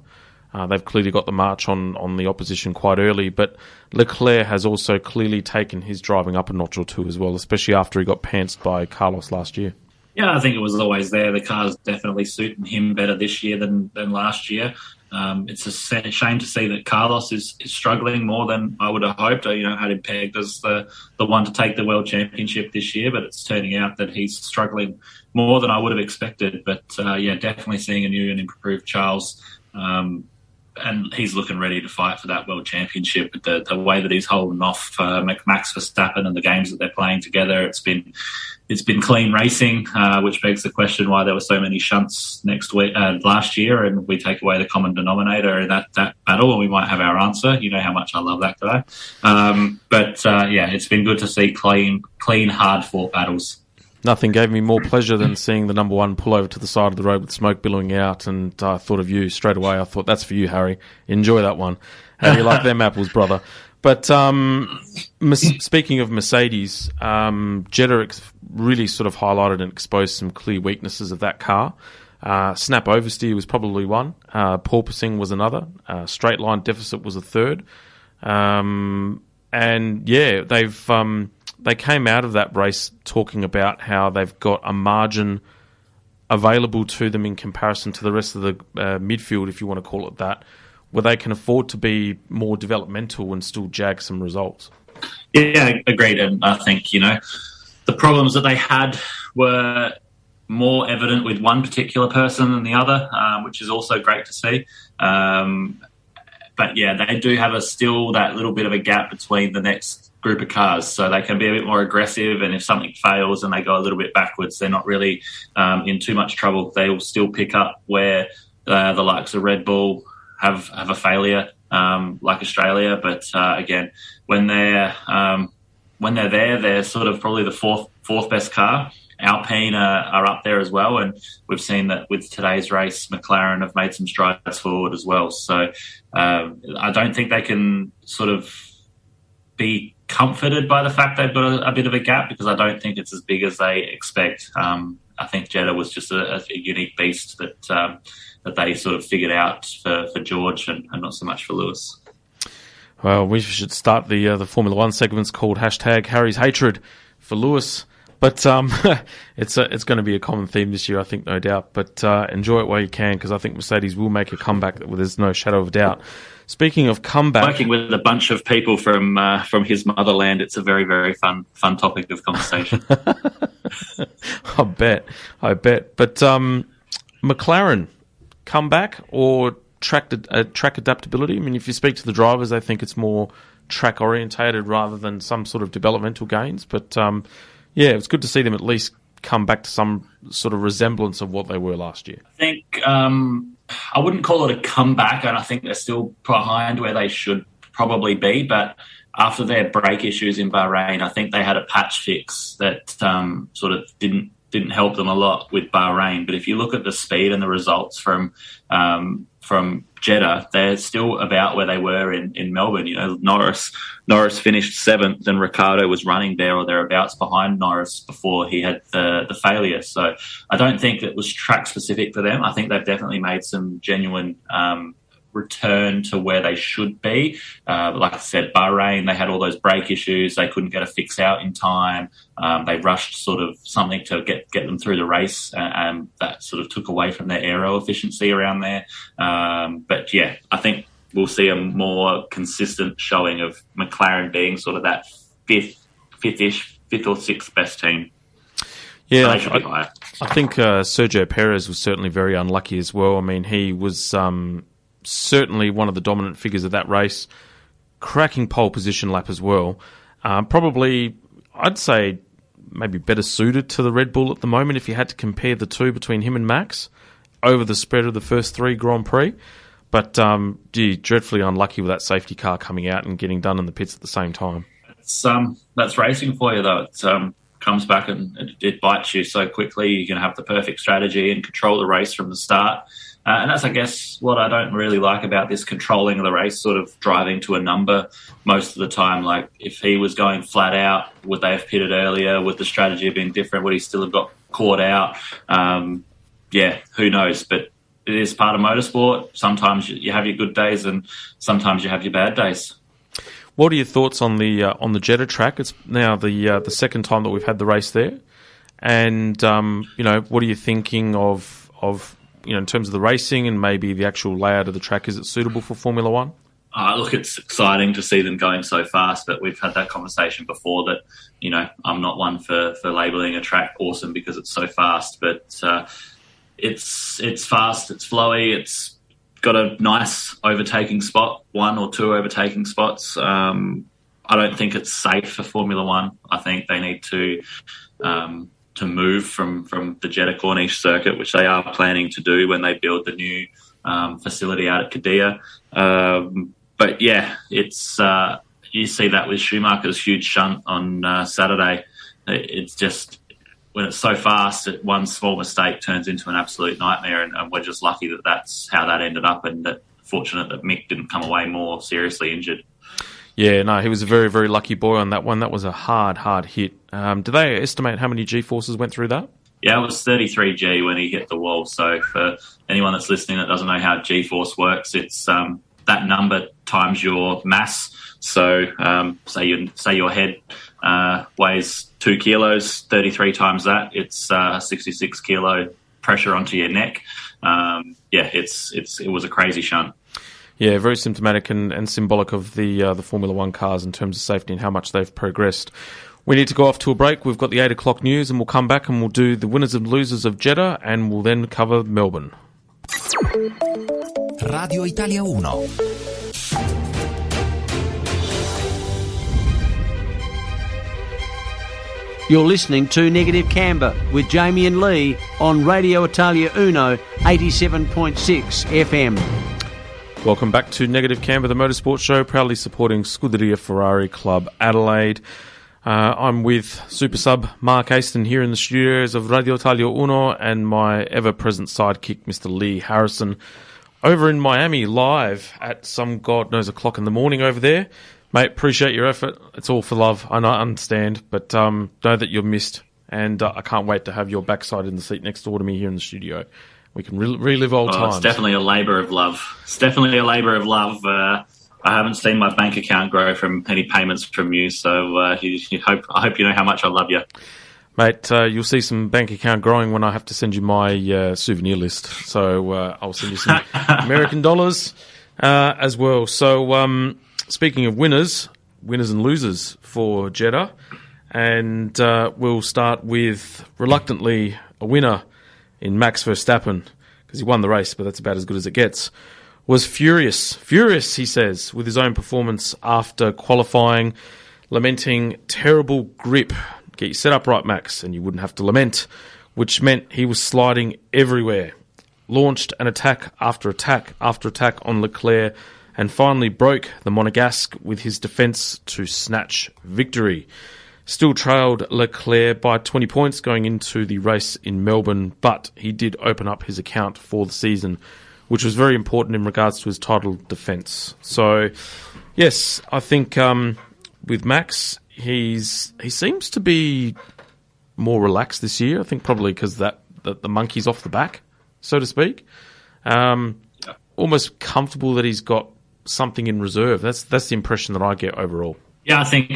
They've clearly got the march on the opposition quite early, but Leclerc has also clearly taken his driving up a notch or two as well, especially after he got pantsed by Carlos last year. Yeah, I think it was always there. The car's definitely suiting him better this year than last year. It's a shame to see that Carlos is struggling more than I would have hoped. Had him pegged as the one to take the World Championship this year, but it's turning out that he's struggling more than I would have expected. But definitely seeing a new and improved Charles and he's looking ready to fight for that world championship. The way that he's holding off Max Verstappen and the games that they're playing together, it's been clean racing, which begs the question why there were so many shunts last year, and we take away the common denominator in that battle, and we might have our answer. You know how much I love that guy. It's been good to see clean, hard-fought battles. Nothing gave me more pleasure than seeing the number one pull over to the side of the road with smoke billowing out, and I thought of you straight away. I thought, that's for you, Harry. Enjoy that one. How do you like them apples, brother? But speaking of Mercedes, Jeddah really sort of highlighted and exposed some clear weaknesses of that car. Snap oversteer was probably one. Porpoising was another. Straight line deficit was a third. They came out of that race talking about how they've got a margin available to them in comparison to the rest of the midfield, if you want to call it that, where they can afford to be more developmental and still jag some results. Yeah, agreed. And I think, the problems that they had were more evident with one particular person than the other, which is also great to see. But yeah, they do have still that little bit of a gap between the next group of cars, so they can be a bit more aggressive, and if something fails and they go a little bit backwards, they're not really in too much trouble. They will still pick up where the likes of Red Bull have a failure, like Australia. But again, when they're there, they're sort of probably the fourth best car. Alpine are up there as well, and we've seen that with today's race, McLaren have made some strides forward as well. So I don't think they can sort of be comforted by the fact they've got a bit of a gap, because I don't think it's as big as they expect. I think Jeddah was just a unique beast that they sort of figured out for George and not so much for Lewis. Well, we should start the Formula One segments called #Harry's Hatred for Lewis. But it's going to be a common theme this year, I think, no doubt. But enjoy it while you can, because I think Mercedes will make a comeback. There's no shadow of a doubt. Speaking of comeback, working with a bunch of people from his motherland, it's a very, very fun topic of conversation. I bet. But McLaren, comeback or track adaptability? I mean, if you speak to the drivers, they think it's more track orientated rather than some sort of developmental gains. But it's good to see them at least come back to some sort of resemblance of what they were last year. I think I wouldn't call it a comeback, and I think they're still behind where they should probably be. But after their brake issues in Bahrain, I think they had a patch fix that sort of didn't help them a lot with Bahrain. But if you look at the speed and the results from Jeddah, they're still about where they were in Melbourne. Norris finished 7th, and Ricciardo was running there or thereabouts behind Norris before he had the failure. So I don't think it was track specific for them. I think they've definitely made some genuine return to where they should be. Like I said, Bahrain, they had all those brake issues. They couldn't get a fix out in time. They rushed sort of something to get them through the race, and that sort of took away from their aero efficiency around there. But yeah, I think we'll see a more consistent showing of McLaren being sort of that fifth or sixth best team. Yeah, so they should be higher. I think Sergio Perez was certainly very unlucky as well. I mean, he was certainly one of the dominant figures of that race, cracking pole position lap as well. Probably, I'd say, maybe better suited to the Red Bull at the moment if you had to compare the two between him and Max over the spread of the first 3 Grand Prix. But, dreadfully unlucky with that safety car coming out and getting done in the pits at the same time. That's racing for you, though. It comes back and it bites you so quickly. You can have the perfect strategy and control the race from the start. And that's, I guess, what I don't really like about this controlling of the race, sort of driving to a number most of the time. Like, if he was going flat out, would they have pitted earlier? Would the strategy have been different? Would he still have got caught out? Who knows? But it is part of motorsport. Sometimes you have your good days and sometimes you have your bad days. What are your thoughts on the Jeddah track? It's now the second time that we've had the race there. And, what are you thinking of in terms of the racing and maybe the actual layout of the track? Is it suitable for Formula One? Look, it's exciting to see them going so fast, but we've had that conversation before that, I'm not one for labelling a track awesome because it's so fast, but it's fast, it's flowy, it's got a nice overtaking spot, 1 or 2 overtaking spots. I don't think it's safe for Formula One. I think they need to move from the Jeddah Corniche circuit, which they are planning to do when they build the new facility out at Qadiyah. But yeah, it's you see that with Schumacher's huge shunt on Saturday. It's just, when it's so fast, one small mistake turns into an absolute nightmare, and we're just lucky that that's how that ended up, and fortunate that Mick didn't come away more seriously injured. Yeah, no, he was a very, very lucky boy on that one. That was a hard hit. Do they estimate how many G-forces went through that? Yeah, it was 33 G when he hit the wall. So for anyone that's listening that doesn't know how G-force works, it's that number times your mass. So say your head weighs 2 kilos, 33 times that, it's 66 kilo pressure onto your neck. It was a crazy shunt. Yeah, very symptomatic and symbolic of the Formula One cars in terms of safety and how much they've progressed. We need to go off to a break. We've got the 8 o'clock news, and we'll come back and we'll do the winners and losers of Jeddah, and we'll then cover Melbourne. Radio Italia 1. You're listening to Negative Camber with Jamie and Lee on Radio Italia Uno 87.6 FM. Welcome back to Negative Camber, the motorsport show, proudly supporting Scuderia Ferrari Club Adelaide. I'm with Super Sub Mark Aston here in the studios of Radio Italia Uno, and my ever-present sidekick, Mr. Lee Harrison, over in Miami, live at some God knows o'clock in the morning over there. Mate, appreciate your effort. It's all for love. I understand, but know that you're missed, and I can't wait to have your backside in the seat next door to me here in the studio. We can relive old times. It's definitely a labour of love. I haven't seen my bank account grow from any payments from you, so I hope you know how much I love you. Mate, you'll see some bank account growing when I have to send you my souvenir list. So I'll send you some American dollars as well. So speaking of winners and losers for Jeddah, and we'll start with, reluctantly, a winner in Max Verstappen, because he won the race, but that's about as good as it gets, was furious, he says, with his own performance after qualifying, lamenting terrible grip. Get your set up right, Max, and you wouldn't have to lament, which meant he was sliding everywhere. Launched an attack after attack after attack on Leclerc, and finally broke the Monegasque with his defence to snatch victory. Still trailed Leclerc by 20 points going into the race in Melbourne, but he did open up his account for the season, which was very important in regards to his title defence. So, yes, I think with Max, he seems to be more relaxed this year. I think probably because the monkey's off the back, so to speak. Almost comfortable that he's got something in reserve. That's the impression that I get overall. Yeah, I think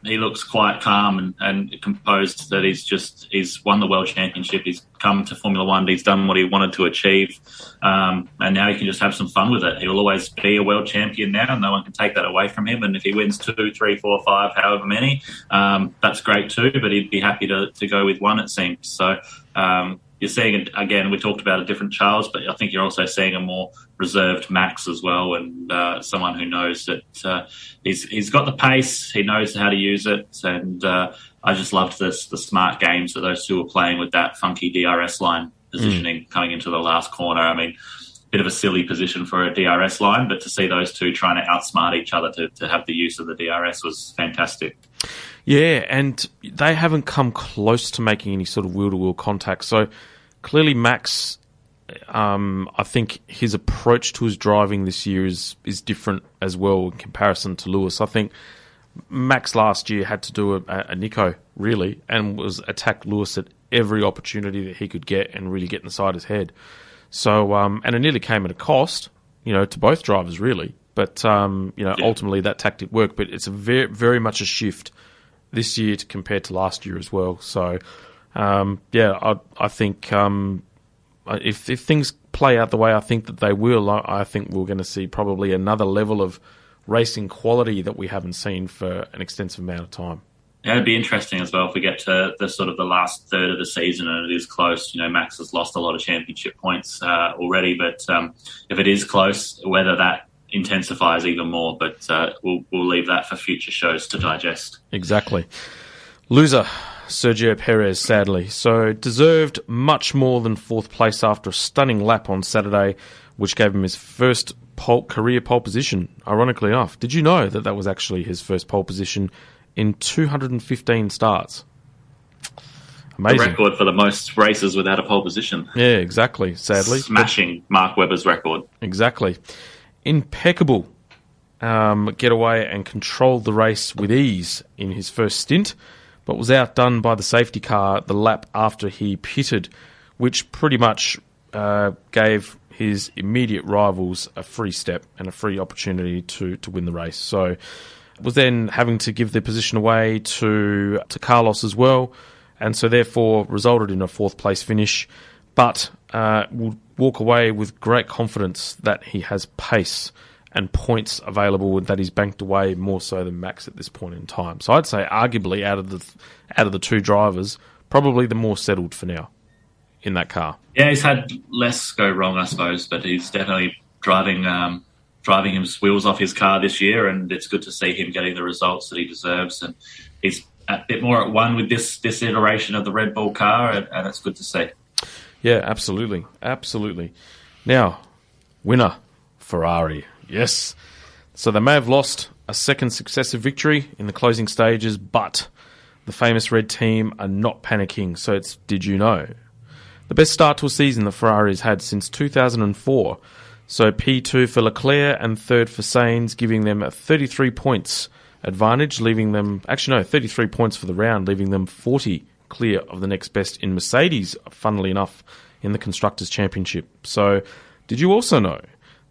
he looks quite calm and composed, that he's won the World Championship, he's come to Formula One, he's done what he wanted to achieve, and now he can just have some fun with it. He'll always be a world champion now, no one can take that away from him, and if he wins 2, 3, 4, 5, however many, that's great too, but he'd be happy to go with 1, it seems. So you're seeing, again, we talked about a different Charles, but I think you're also seeing a more reserved Max as well, and someone who knows that he's got the pace, he knows how to use it, and I just loved the smart games that those two were playing with that funky DRS line positioning coming into the last corner. I mean, bit of a silly position for a DRS line, but to see those two trying to outsmart each other to have the use of the DRS was fantastic. Yeah, and they haven't come close to making any sort of wheel-to-wheel contact, so clearly Max, I think his approach to his driving this year is different as well in comparison to Lewis. I think Max last year had to do a Nico, really, and was attack Lewis at every opportunity that he could get and really get inside his head. So, and it nearly came at a cost, to both drivers, really. But, ultimately that tactic worked. But it's a very, very much a shift this year compared to last year as well. So, I think if things play out the way I think that they will, I think we're going to see probably another level of racing quality that we haven't seen for an extensive amount of time. Yeah, it'd be interesting as well if we get to the sort of the last third of the season and it is close. Max has lost a lot of championship points already, but if it is close, whether that intensifies even more. But we'll leave that for future shows to digest. Exactly. Loser, Sergio Perez, sadly. So deserved much more than fourth place after a stunning lap on Saturday, which gave him his first career pole position, ironically enough. Did you know that was actually his first pole position in 215 starts? Amazing. The record for the most races without a pole position. Yeah, exactly, sadly. Smashing Mark Webber's record. Exactly. Impeccable getaway and controlled the race with ease in his first stint, but was outdone by the safety car the lap after he pitted, which pretty much gave his immediate rivals a free step and a free opportunity to win the race. So was then having to give their position away to Carlos as well, and so therefore resulted in a fourth place finish, but will walk away with great confidence that he has pace and points available that he's banked away more so than Max at this point in time. So I'd say arguably out of the two drivers, probably the more settled for now in that car. Yeah, he's had less go wrong, I suppose, but he's definitely driving his wheels off his car this year, and it's good to see him getting the results that he deserves. And he's a bit more at one with this iteration of the Red Bull car, and it's good to see. Yeah, absolutely. Absolutely. Now, winner, Ferrari. Yes. So they may have lost a second successive victory in the closing stages, but the famous red team are not panicking. So it's did you know? The best start to a season the Ferraris had since 2004. So P2 for Leclerc and third for Sainz, giving them a 33 points advantage, leaving them... Actually, no, 33 points for the round, leaving them 40 clear of the next best in Mercedes, funnily enough, in the Constructors' Championship. So did you also know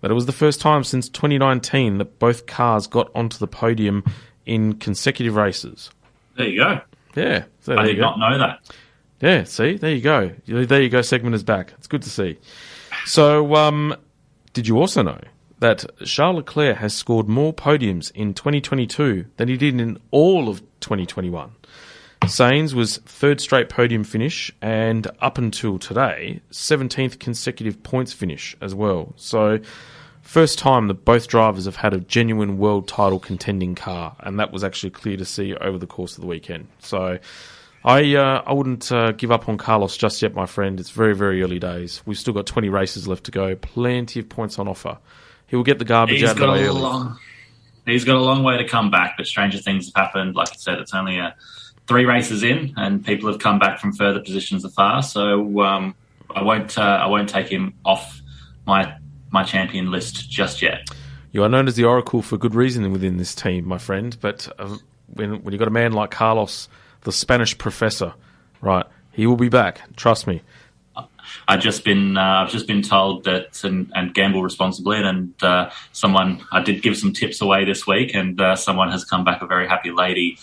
that it was the first time since 2019 that both cars got onto the podium in consecutive races? There you go. Yeah. So I did not know that. Yeah, see? There you go. There you go, segment is back. It's good to see. So, did you also know that Charles Leclerc has scored more podiums in 2022 than he did in all of 2021? Sainz was third straight podium finish and up until today, 17th consecutive points finish as well. So first time that both drivers have had a genuine world title contending car, and that was actually clear to see over the course of the weekend. So I wouldn't give up on Carlos just yet, my friend. It's very, very early days. We've still got 20 races left to go. Plenty of points on offer. He will get the garbage out of the way early. He's got a long way to come back, but stranger things have happened. Like I said, it's only 3 races in, and people have come back from further positions afar. So I won't take him off my champion list just yet. You are known as the Oracle for good reason within this team, my friend. But when you've got a man like Carlos, the Spanish professor, right? He will be back. Trust me. I've just been told that and gamble responsibly, and I did give some tips away this week, and someone has come back a very happy lady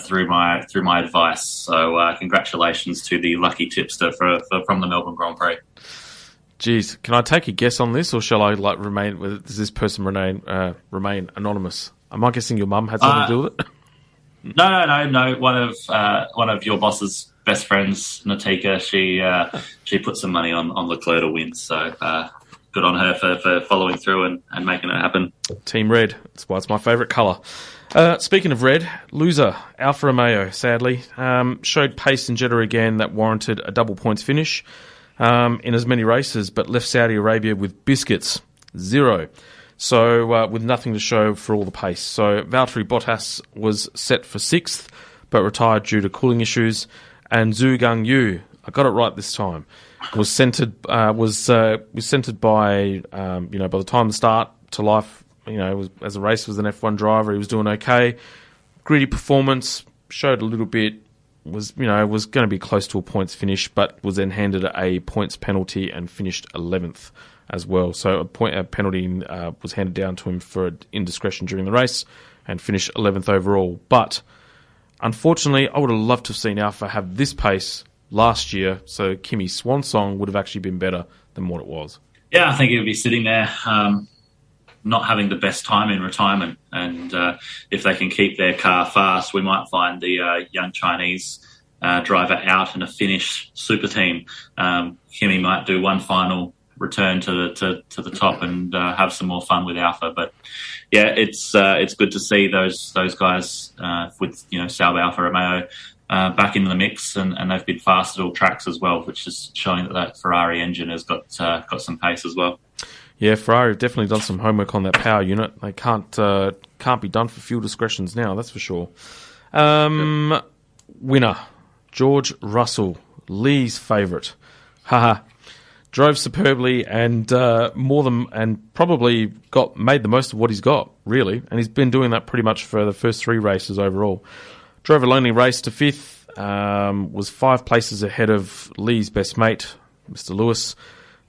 through my advice. So congratulations to the lucky tipster from the Melbourne Grand Prix. Jeez, can I take a guess on this, or shall I remain? Does this person remain anonymous? Am I guessing your mum had something to do with it? No. One of your boss's best friends, Natika, she put some money on Leclerc to win. So good on her for following through and making it happen. Team Red. That's why it's my favourite colour. Speaking of red, loser Alfa Romeo, sadly, showed pace in Jeddah again that warranted a double points finish in as many races, but left Saudi Arabia with biscuits, 0. So with nothing to show for all the pace. So Valtteri Bottas was set for 6th, but retired due to cooling issues. And Zhu Guangyu, I got it right this time, was centered by by the time the start to life, as a race was an F1 driver, he was doing okay. Gritty performance, showed a little bit, was going to be close to a points finish, but was then handed a points penalty and finished 11th as well. So a penalty was handed down to him for indiscretion during the race and finished 11th overall. But unfortunately, I would have loved to have seen Alfa have this pace last year, so Kimi's swan song would have actually been better than what it was. Yeah, I think he would be sitting there not having the best time in retirement. And if they can keep their car fast, we might find the young Chinese driver out in a Finnish super team. Kimi might do one final return to the top and have some more fun with Alpha. But yeah, it's good to see those guys with Sauber, Alfa Romeo back into the mix, and they've been fast at all tracks as well, which is showing that Ferrari engine has got some pace as well. Yeah, Ferrari have definitely done some homework on that power unit. They can't be done for fuel discretions now, that's for sure. Winner, George Russell, Lee's favourite. Haha. Drove superbly and probably made the most of what he's got, really. And he's been doing that pretty much for the first 3 races overall. Drove a lonely race to 5th, was 5 places ahead of Lee's best mate, Mr. Lewis,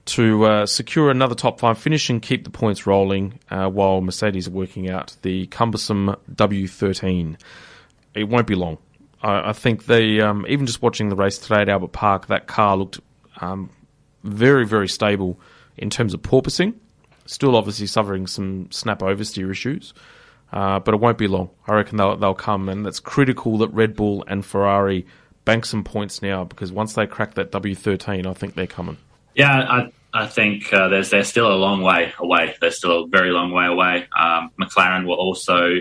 to secure another top 5 finish and keep the points rolling while Mercedes are working out the cumbersome W13. It won't be long. I think they, even just watching the race today at Albert Park, that car looked very, very stable in terms of porpoising. Still obviously suffering some snap oversteer issues, but it won't be long. I reckon they'll come, and that's critical that Red Bull and Ferrari bank some points now, because once they crack that W13, I think they're coming. Yeah, I think they're still a long way away. They're still a very long way away. McLaren were also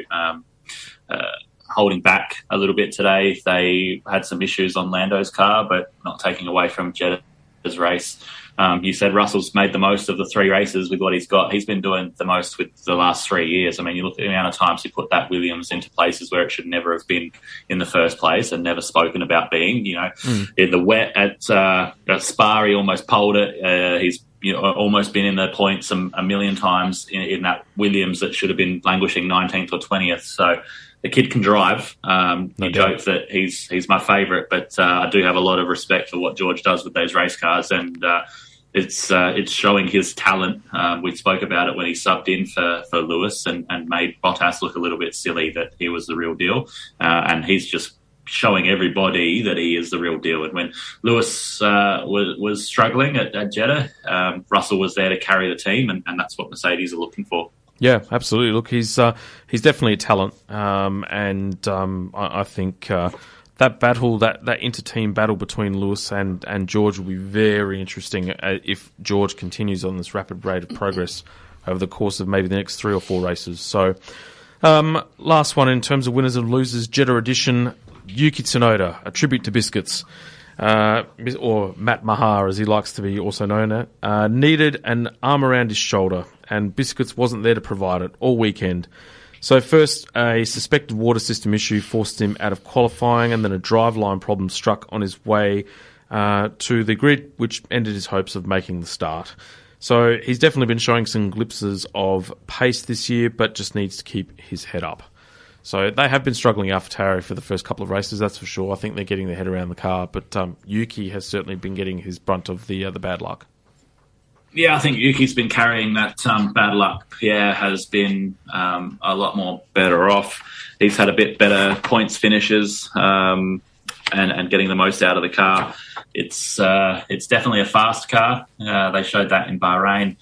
holding back a little bit today. They had some issues on Lando's car, but not taking away from Jeddah's race. You said Russell's made the most of the 3 races with what he's got. He's been doing the most with the last 3 years. I mean, you look at the amount of times he put that Williams into places where it should never have been in the first place and never spoken about being. In the wet at Spa, he almost poled it. He's almost been in the points a million times in that Williams that should have been languishing 19th or 20th. So the kid can drive. He jokes that he's my favourite, but I do have a lot of respect for what George does with those race cars, and it's showing his talent. We spoke about it when he subbed in for Lewis and made Bottas look a little bit silly that he was the real deal, and he's just showing everybody that he is the real deal. And when Lewis was struggling at Jeddah, Russell was there to carry the team, and that's what Mercedes are looking for. Yeah, absolutely. Look, he's definitely a talent, and I think that battle, that inter-team battle between Lewis and George will be very interesting if George continues on this rapid rate of progress over the course of maybe the next 3 or 4 races. So, last one in terms of winners and losers, Jeddah edition, Yuki Tsunoda, a tribute to Biscuits. Or Matt Mahar, as he likes to be also known at, needed an arm around his shoulder, and Biscuits wasn't there to provide it all weekend. So first, a suspected water system issue forced him out of qualifying, and then a driveline problem struck on his way to the grid, which ended his hopes of making the start. So he's definitely been showing some glimpses of pace this year, but just needs to keep his head up. So they have been struggling AlphaTauri for the first couple of races, that's for sure. I think they're getting their head around the car, but Yuki has certainly been getting his brunt of the bad luck. Yeah, I think Yuki's been carrying that bad luck. Pierre has been a lot more better off. He's had a bit better points finishes and getting the most out of the car. It's definitely a fast car. They showed that in Bahrain.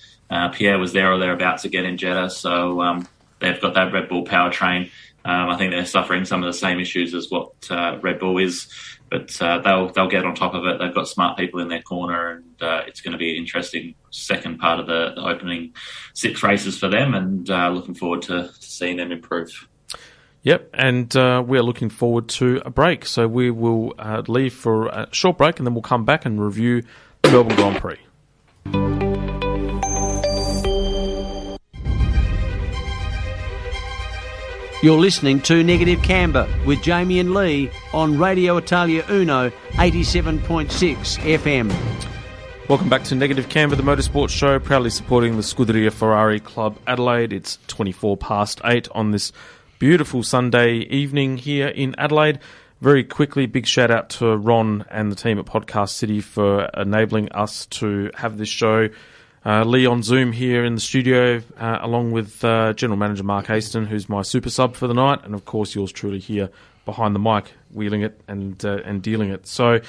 Pierre was there or thereabouts to get in Jeddah, so they've got that Red Bull powertrain. I think they're suffering some of the same issues as what Red Bull is, but they'll get on top of it. They've got smart people in their corner, and it's going to be an interesting second part of the opening 6 races for them, and looking forward to seeing them improve. Yep, and we're looking forward to a break. So we will leave for a short break, and then we'll come back and review the Melbourne Grand Prix. You're listening to Negative Camber with Jamie and Lee on Radio Italia Uno 87.6 FM. Welcome back to Negative Camber, the motorsports show, proudly supporting the Scuderia Ferrari Club Adelaide. It's 8:24 on this beautiful Sunday evening here in Adelaide. Very quickly, big shout out to Ron and the team at Podcast City for enabling us to have this show. Lee on Zoom here in the studio, along with General Manager Mark Haston, who's my super sub for the night, and of course yours truly here behind the mic, wheeling it and dealing it. So,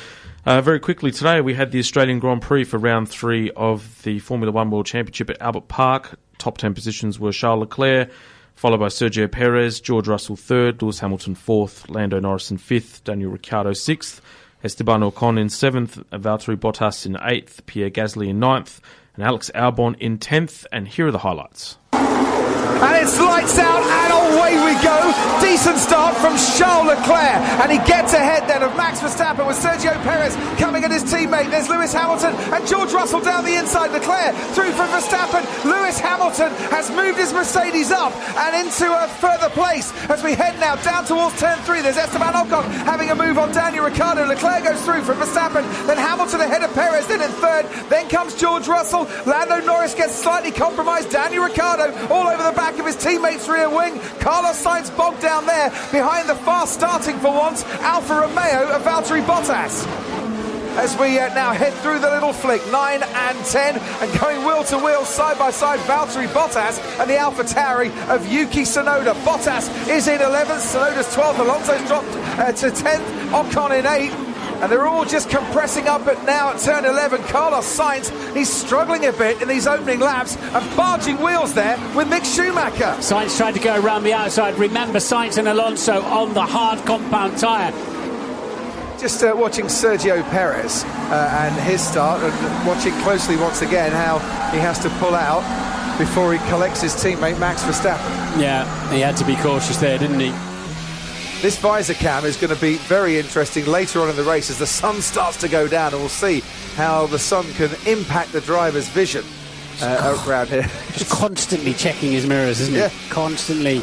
very quickly today, we had the Australian Grand Prix for round 3 of the Formula 1 World Championship at Albert Park. top 10 positions were Charles Leclerc, followed by Sergio Perez, George Russell 3rd, Lewis Hamilton 4th, Lando Norris in 5th, Daniel Ricciardo 6th, Esteban Ocon in 7th, Valtteri Bottas in 8th, Pierre Gasly in 9th, and Alex Albon in 10th. And here are the highlights. And it's lights out and away we go. Decent start from Charles Leclerc, and he gets ahead then of Max Verstappen with Sergio Perez coming at his teammate. There's Lewis Hamilton and George Russell down the inside. Leclerc through for Verstappen. Lewis Hamilton has moved his Mercedes up and into a further place as we head now down towards turn 3. There's Esteban Ocon having a move on Daniel Ricciardo. Leclerc goes through for Verstappen, then Hamilton ahead of Perez, then in 3rd, then comes George Russell. Lando Norris gets slightly compromised. Daniel Ricciardo all over the back of his teammate's rear wing. Carlos Sainz bogged down there behind the fast starting for once Alfa Romeo of Valtteri Bottas. As we now head through the little flick, 9 and 10, and going wheel to wheel, side by side, Valtteri Bottas and the AlphaTauri of Yuki Tsunoda. Bottas is in 11th, Tsunoda's 12th, Alonso's dropped to 10th, Ocon in 8th. And they're all just compressing up now at turn 11. Carlos Sainz, he's struggling a bit in these opening laps and barging wheels there with Mick Schumacher. Sainz tried to go around the outside. Remember, Sainz and Alonso on the hard compound tyre. Just watching Sergio Perez and his start, and watching closely once again how he has to pull out before he collects his teammate Max Verstappen. Yeah, he had to be cautious there, didn't he? This visor cam is going to be very interesting later on in the race as the sun starts to go down, and we'll see how the sun can impact the driver's vision around here. Just constantly checking his mirrors, isn't he? Constantly.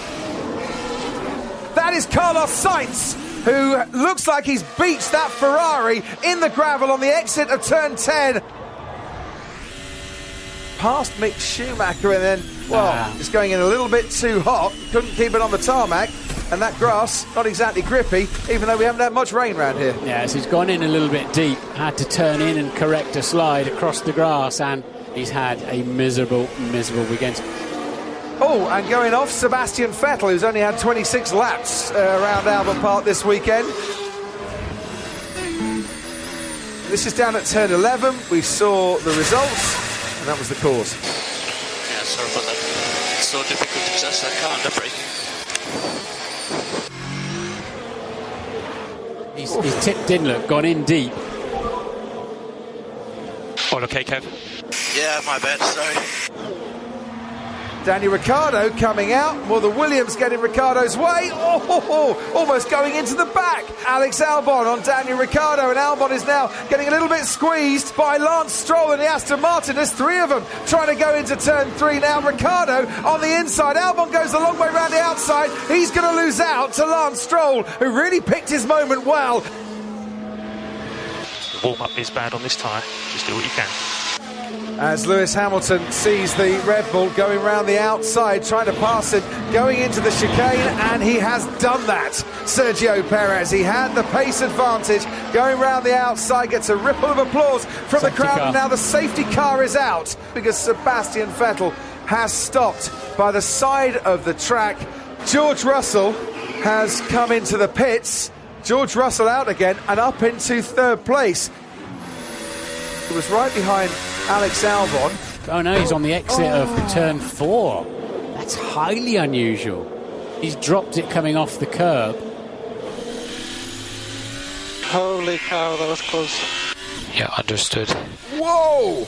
That is Carlos Sainz, who looks like he's beached that Ferrari in the gravel on the exit of turn 10. Past Mick Schumacher, and then, it's going in a little bit too hot. Couldn't keep it on the tarmac. And that grass, not exactly grippy, even though we haven't had much rain around here. Yes, he's gone in a little bit deep, had to turn in and correct a slide across the grass, and he's had a miserable weekend. Oh, and going off, Sebastian Vettel, who's only had 26 laps around Albert Park this weekend. This is down at turn 11. We saw the results, and that was the cause. Yeah, sorry about that. It's so difficult to adjust that car under braking. He's tipped in, look, gone in deep. All okay, Kev? Yeah, my bad, sorry. Daniel Ricciardo coming out. Well, the Williams getting Ricciardo's way. Almost going into the back. Alex Albon on Daniel Ricciardo, and Albon is now getting a little bit squeezed by Lance Stroll and the Aston Martin. There's 3 of them trying to go into turn 3 now. Ricciardo on the inside. Albon goes a long way around the outside. He's going to lose out to Lance Stroll, who really picked his moment well. The warm-up is bad on this tyre. Just do what you can. As Lewis Hamilton sees the Red Bull going round the outside, trying to pass it, going into the chicane, and he has done that. Sergio Perez, he had the pace advantage, going round the outside, gets a ripple of applause from the crowd, and now the safety car is out because Sebastian Vettel has stopped by the side of the track. George Russell has come into the pits. George Russell out again and up into 3rd place. It was right behind Alex Albon. Oh no, he's on the exit of turn 4. That's highly unusual. He's dropped it coming off the curb. Holy cow, that was close. Yeah, understood. Whoa!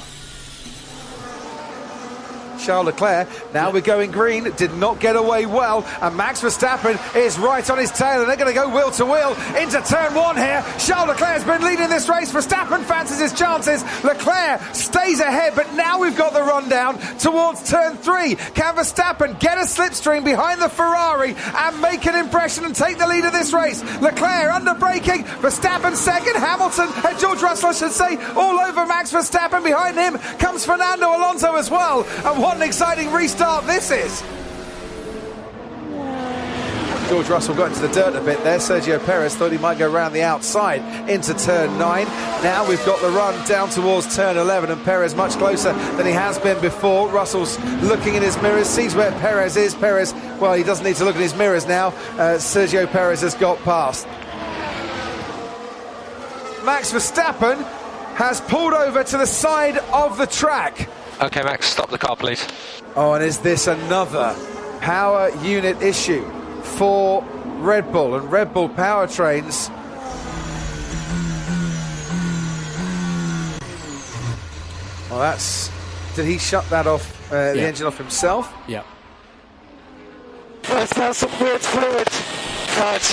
Charles Leclerc, now we're going green, did not get away well, and Max Verstappen is right on his tail, and they're going to go wheel to wheel into turn 1 here. Charles Leclerc has been leading this race. Verstappen fancies his chances. Leclerc stays ahead, but now we've got the rundown towards turn 3. Can Verstappen get a slipstream behind the Ferrari and make an impression and take the lead of this race? Leclerc under braking, Verstappen second, Hamilton and George Russell, I should say, all over Max Verstappen. Behind him comes Fernando Alonso as well, and what an exciting restart this is. George Russell got into the dirt a bit there. Sergio Perez thought he might go around the outside into turn 9. Now we've got the run down towards turn 11, and Perez much closer than he has been before. Russell's looking in his mirrors, sees where Perez is. Perez, well, he doesn't need to look in his mirrors now. Sergio Perez has got past. Max Verstappen has pulled over to the side of the track. Okay, Max, stop the car, please. Oh, and is this another power unit issue for Red Bull and Red Bull powertrains? Well, that's... Did he shut that off, the engine off himself? Yeah. Let's have some weird fluid.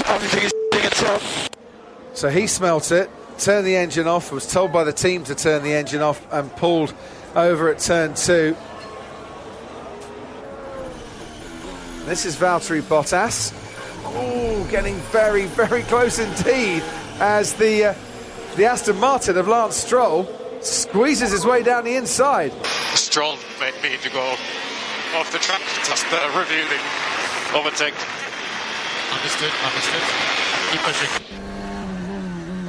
Everything is itself. So he smelt it, turned the engine off, was told by the team to turn the engine off and pulled over at turn 2. This is Valtteri Bottas. Oh, getting very, very close indeed as the Aston Martin of Lance Stroll squeezes his way down the inside. Stroll made me to go off the track, just revealing overtake. Understood. Keep pushing.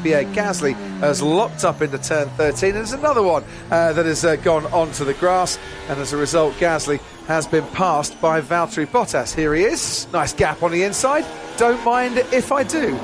Pierre Gasly has locked up into turn 13, and there's another one that has gone onto the grass, and as a result Gasly has been passed by Valtteri Bottas. Here he is, nice gap on the inside, don't mind if I do.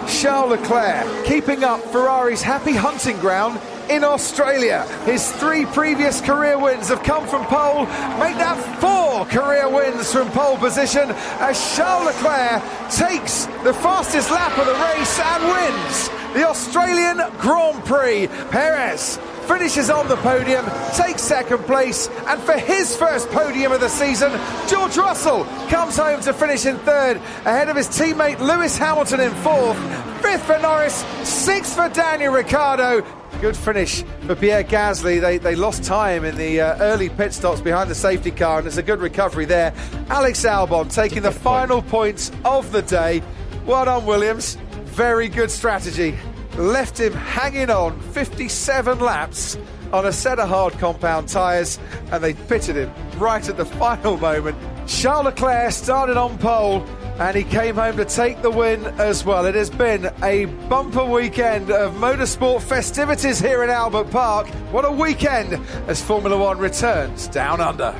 Charles Leclerc keeping up Ferrari's happy hunting ground in Australia. His 3 previous career wins have come from pole, make that 4 career wins from pole position as Charles Leclerc takes the fastest lap of the race and wins the Australian Grand Prix. Perez finishes on the podium, takes second place, and for his first podium of the season, George Russell comes home to finish in third, ahead of his teammate Lewis Hamilton in fourth, fifth for Norris, sixth for Daniel Ricciardo. Good finish for Pierre Gasly. They lost time in the early pit stops behind the safety car, and there's a good recovery there. Alex Albon taking the final points of the day. Well done, Williams. Very good strategy. Left him hanging on 57 laps on a set of hard compound tyres, and they pitted him right at the final moment. Charles Leclerc started on pole, and he came home to take the win as well. It has been a bumper weekend of motorsport festivities here in Albert Park. What a weekend as Formula One returns down under.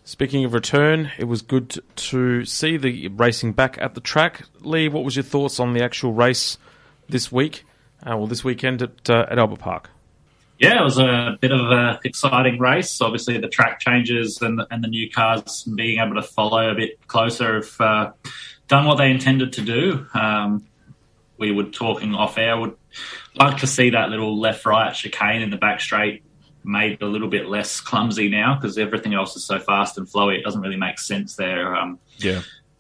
Speaking of return, it was good to see the racing back at the track. Lee, what was your thoughts on the actual race this week, this weekend at Albert Park? Yeah, it was a bit of an exciting race. Obviously, the track changes and the new cars being able to follow a bit closer have done what they intended to do. We were talking off air. Would like to see that little left-right chicane in the back straight made a little bit less clumsy now, because everything else is so fast and flowy. It doesn't really make sense there.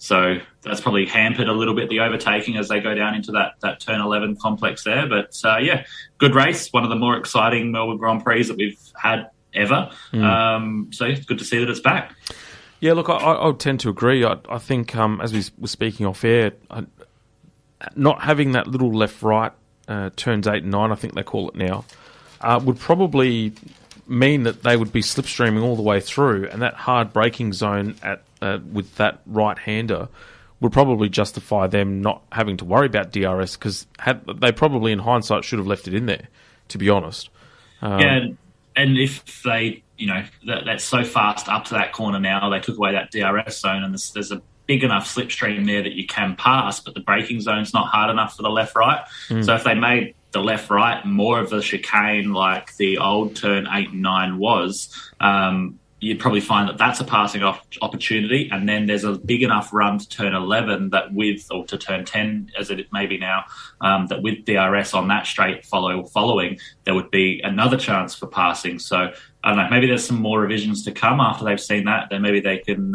So that's probably hampered a little bit the overtaking as they go down into that turn 11 complex there. But good race. One of the more exciting Melbourne Grand Prix that we've had ever. So it's good to see that it's back. Yeah, look, I would tend to agree. I think, as we were speaking off air, not having that little left-right turns 8 and 9, I think they call it now, would probably mean that they would be slipstreaming all the way through, and that hard braking zone with that right-hander would probably justify them not having to worry about DRS, because they probably, in hindsight, should have left it in there, to be honest. And if they, that's so fast up to that corner now, they took away that DRS zone, and there's a big enough slipstream there that you can pass, but the braking zone's not hard enough for the left-right. So if they made the left-right more of a chicane like the old turn 8 and 9 was, you'd probably find that that's a passing opportunity, and then there's a big enough run to turn 11 or to turn 10 as it may be now, that with DRS on that straight following, there would be another chance for passing. So I don't know, maybe there's some more revisions to come after they've seen that. Then maybe they can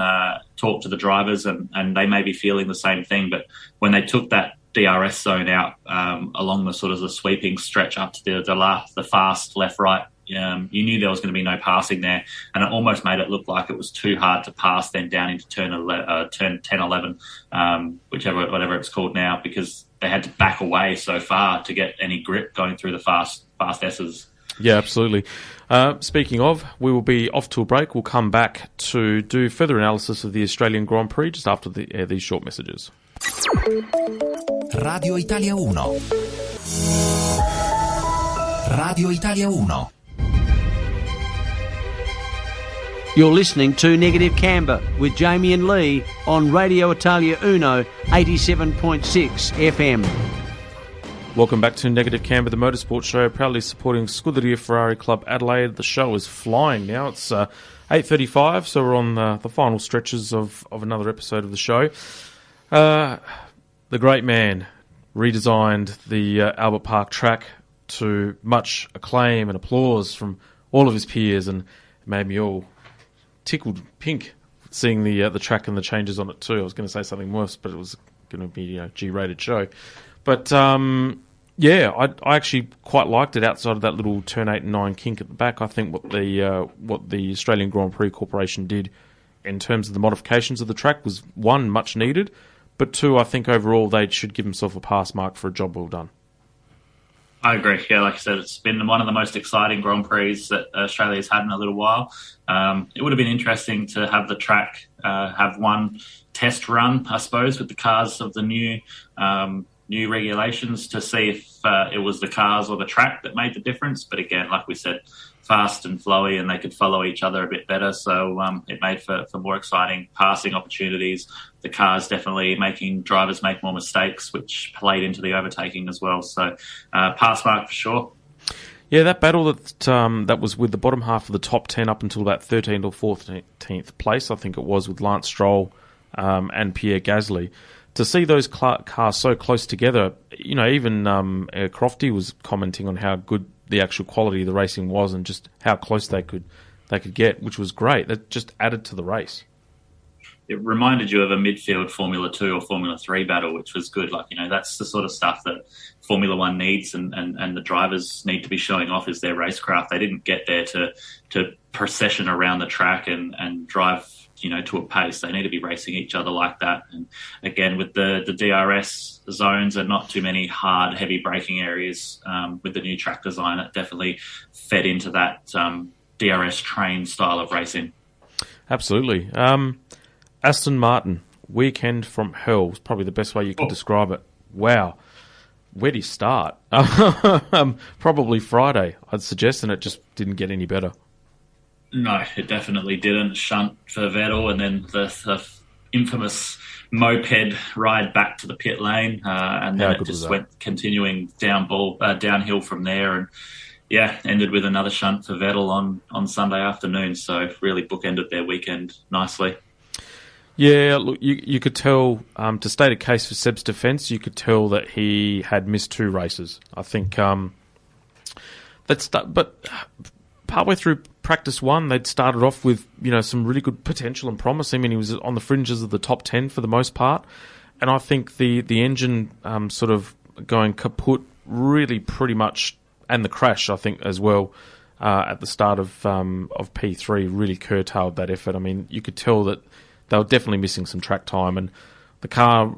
talk to the drivers and they may be feeling the same thing. But when they took that DRS zone out along the sort of the sweeping stretch up to the fast left-right, you knew there was going to be no passing there, and it almost made it look like it was too hard to pass then down into turn 10-11, whatever it's called now, because they had to back away so far to get any grip going through the fast S's. Yeah, absolutely. Speaking of, we will be off to a break. We'll come back to do further analysis of the Australian Grand Prix just after these short messages. Radio Italia 1. Radio Italia 1. You're listening to Negative Camber with Jamie and Lee on Radio Italia Uno 87.6 FM. Welcome back to Negative Camber, the motorsport show, proudly supporting Scuderia Ferrari Club Adelaide. The show is flying now. It's 8:35, so we're on the final stretches of another episode of the show. The great man redesigned the Albert Park track to much acclaim and applause from all of his peers, and it made me all tickled pink seeing the track and the changes on it too. I was going to say something worse, but it was going to be a G-rated show. But, I actually quite liked it outside of that little turn 8 and 9 kink at the back. I think what the Australian Grand Prix Corporation did in terms of the modifications of the track was, one, much needed, but two, I think overall they should give themselves a pass mark for a job well done. I agree. Yeah, like I said, it's been one of the most exciting Grand Prix that Australia's had in a little while. It would have been interesting to have the track have one test run, I suppose, with the cars of the new regulations to see if it was the cars or the track that made the difference. But again, like we said, fast and flowy, and they could follow each other a bit better. So it made for more exciting passing opportunities. The cars definitely making drivers make more mistakes, which played into the overtaking as well. So pass mark for sure. Yeah, that battle that was with the bottom half of the top 10 up until about 13th or 14th place, I think it was, with Lance Stroll and Pierre Gasly. To see those cars so close together, even Crofty was commenting on how good the actual quality of the racing was and just how close they could get, which was great. That just added to the race. It reminded you of a midfield Formula 2 or Formula 3 battle, which was good. That's the sort of stuff that Formula 1 needs and the drivers need to be showing off as their racecraft. They didn't get there to procession around the track and drive to a pace. They need to be racing each other like that. And again, with the DRS zones and not too many hard, heavy braking areas with the new track design, it definitely fed into that DRS train style of racing. Absolutely. Aston Martin, weekend from hell is probably the best way you can describe it. Wow. Where do you start? Probably Friday, I'd suggest, and it just didn't get any better. No, it definitely didn't. Shunt for Vettel, and then the infamous moped ride back to the pit lane, and then it just went continuing downhill from there, and ended with another shunt for Vettel on Sunday afternoon. So really bookended their weekend nicely. Yeah, look, you could tell, to state a case for Seb's defence, you could tell that he had missed 2 races. I think but partway through practice 1, they'd started off with some really good potential and promise. I mean, he was on the fringes of the top 10 for the most part, and I think the engine sort of going kaput really pretty much, and the crash I think as well at the start of P3 really curtailed that effort. I mean, you could tell that they were definitely missing some track time, and the car,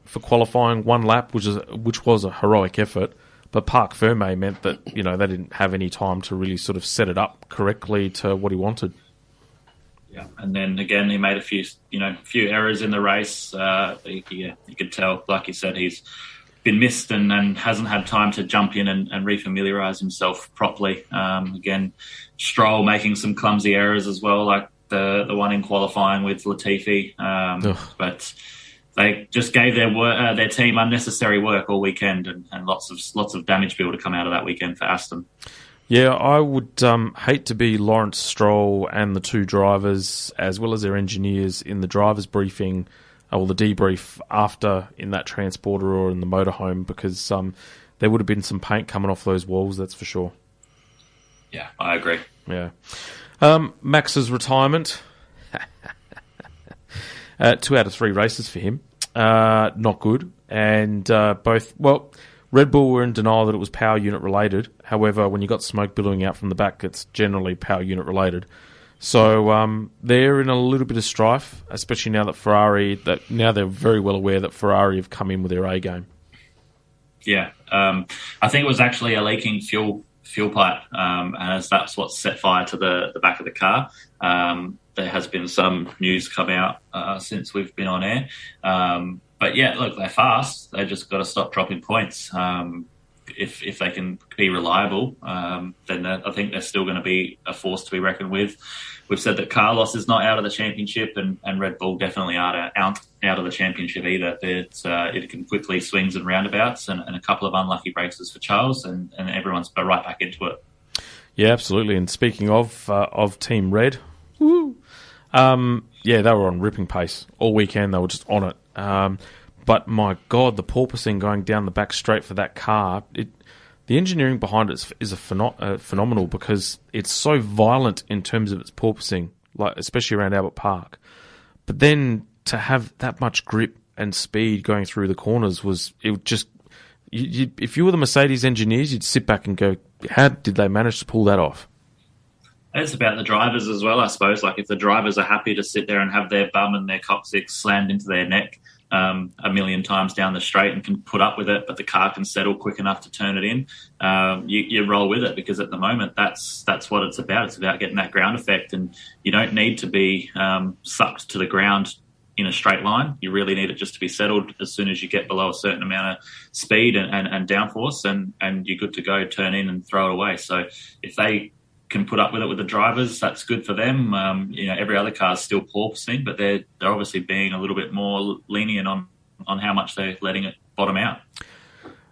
for qualifying 1 lap, which was a heroic effort. But Parc Fermé meant that, they didn't have any time to really sort of set it up correctly to what he wanted. Yeah, and then again, he made a few errors in the race. You could tell, like you said, he's been missed and hasn't had time to jump in and refamiliarise himself properly. Again, Stroll making some clumsy errors as well, like the one in qualifying with Latifi. But they just gave their team unnecessary work all weekend, and lots of damage bill to come out of that weekend for Aston. Yeah, I would hate to be Lawrence Stroll and the 2 drivers, as well as their engineers, in the drivers' briefing, or the debrief after in that transporter or in the motorhome, because there would have been some paint coming off those walls, that's for sure. Yeah, I agree. Yeah. Max's retirement. 2 out of 3 races for him. Not good. And Red Bull were in denial that it was power unit related. However, when you got smoke billowing out from the back, it's generally power unit related. So they're in a little bit of strife, especially now that now they're very well aware that Ferrari have come in with their A game. Yeah, I think it was actually a leaking fuel pipe, as that's what set fire to the back of the car. There has been some news come out since we've been on air. But yeah, look, they're fast. They just got to stop dropping points. if they can be reliable, then I think they're still going to be a force to be reckoned with. We've said that Carlos is not out of the championship, and Red Bull definitely aren't out of the championship either. It can quickly swings and roundabouts, and a couple of unlucky races for Charles, and everyone's right back into it. Yeah, absolutely. And speaking of Team Red, woo, they were on ripping pace all weekend. They were just on it. But my God, the porpoising going down the back straight for that car, the engineering behind it is phenomenal, because it's so violent in terms of its porpoising, like especially around Albert Park. But then to have that much grip and speed going through the corners if you were the Mercedes engineers, you'd sit back and go, how did they manage to pull that off? It's about the drivers as well, I suppose. Like, if the drivers are happy to sit there and have their bum and their coccyx slammed into their neck a million times down the straight and can put up with it, but the car can settle quick enough to turn it in, you roll with it, because at the moment that's what it's about. It's about getting that ground effect, and you don't need to be sucked to the ground in a straight line. You really need it just to be settled as soon as you get below a certain amount of speed and downforce, and you're good to go, turn in and throw it away. So if they can put up with it with the drivers, that's good for them. Every other car is still porpoising, but they're obviously being a little bit more lenient on how much they're letting it bottom out.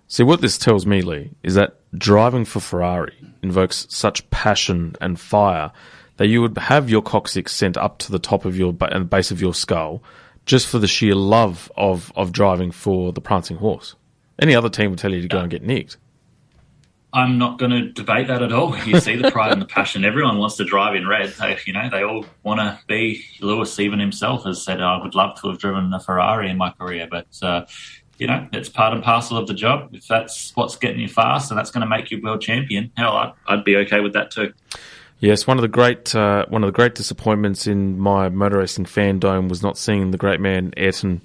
See, what this tells me, Lee, is that driving for Ferrari invokes such passion and fire that you would have your coccyx sent up to the top of your and base of your skull just for the sheer love of driving for the Prancing Horse. Any other team would tell you to go and get nicked. I'm not going to debate that at all. You see the pride and the passion. Everyone wants to drive in red. They all want to be. Lewis even himself has said, I would love to have driven a Ferrari in my career, but it's part and parcel of the job. If that's what's getting you fast and that's going to make you world champion, hell, I'd be okay with that too. Yes, one of the great disappointments in my motor racing fandom was not seeing the great man Ayrton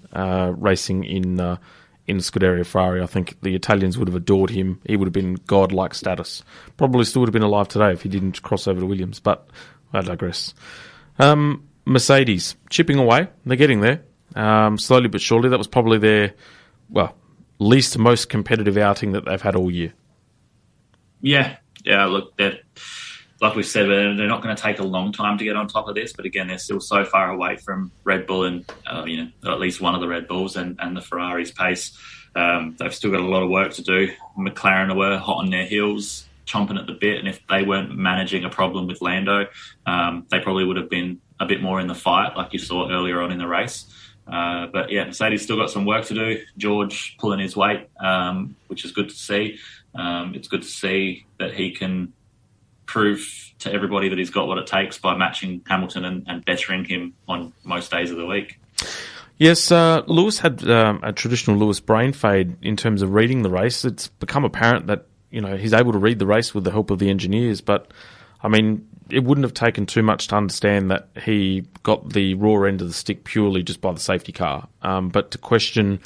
racing in Scuderia Ferrari. I think the Italians would have adored him. He would have been godlike status. Probably still would have been alive today if he didn't cross over to Williams, but I digress. Mercedes, chipping away. They're getting there, slowly but surely. That was probably their, least most competitive outing that they've had all year. Yeah, look, like we said, they're not going to take a long time to get on top of this, but again, they're still so far away from Red Bull and, at least one of the Red Bulls and the Ferrari's pace. They've still got a lot of work to do. McLaren were hot on their heels, chomping at the bit, and if they weren't managing a problem with Lando, they probably would have been a bit more in the fight, like you saw earlier on in the race. But yeah, Mercedes still got some work to do. George pulling his weight, which is good to see. It's good to see that he can prove to everybody that he's got what it takes by matching Hamilton and bettering him on most days of the week. Yes, Lewis had a traditional Lewis brain fade in terms of reading the race. It's become apparent that he's able to read the race with the help of the engineers, but I mean, it wouldn't have taken too much to understand that he got the raw end of the stick purely just by the safety car. But to question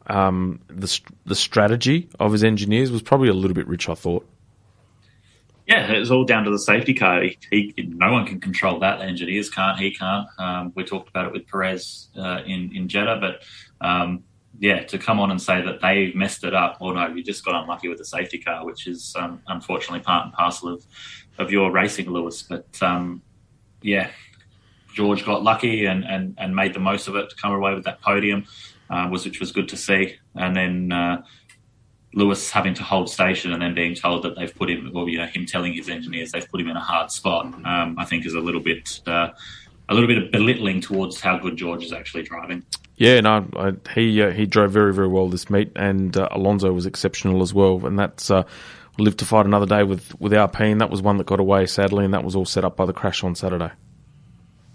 the strategy of his engineers was probably a little bit rich, I thought. Yeah, it's all down to the safety car. No one can control that. The engineers can't. He can't. We talked about it with Perez in Jeddah, but to come on and say that they messed it up, or no, you just got unlucky with the safety car, which is unfortunately part and parcel of your racing, Lewis. But George got lucky and made the most of it to come away with that podium, which was good to see. And then Lewis having to hold station and then being told that they've put him, him telling his engineers they've put him in a hard spot, I think is a little bit of belittling towards how good George is actually driving. Yeah, no, he drove very, very well this meet, and Alonso was exceptional as well, and that's lived to fight another day with Alpine. That was one that got away, sadly, and that was all set up by the crash on Saturday.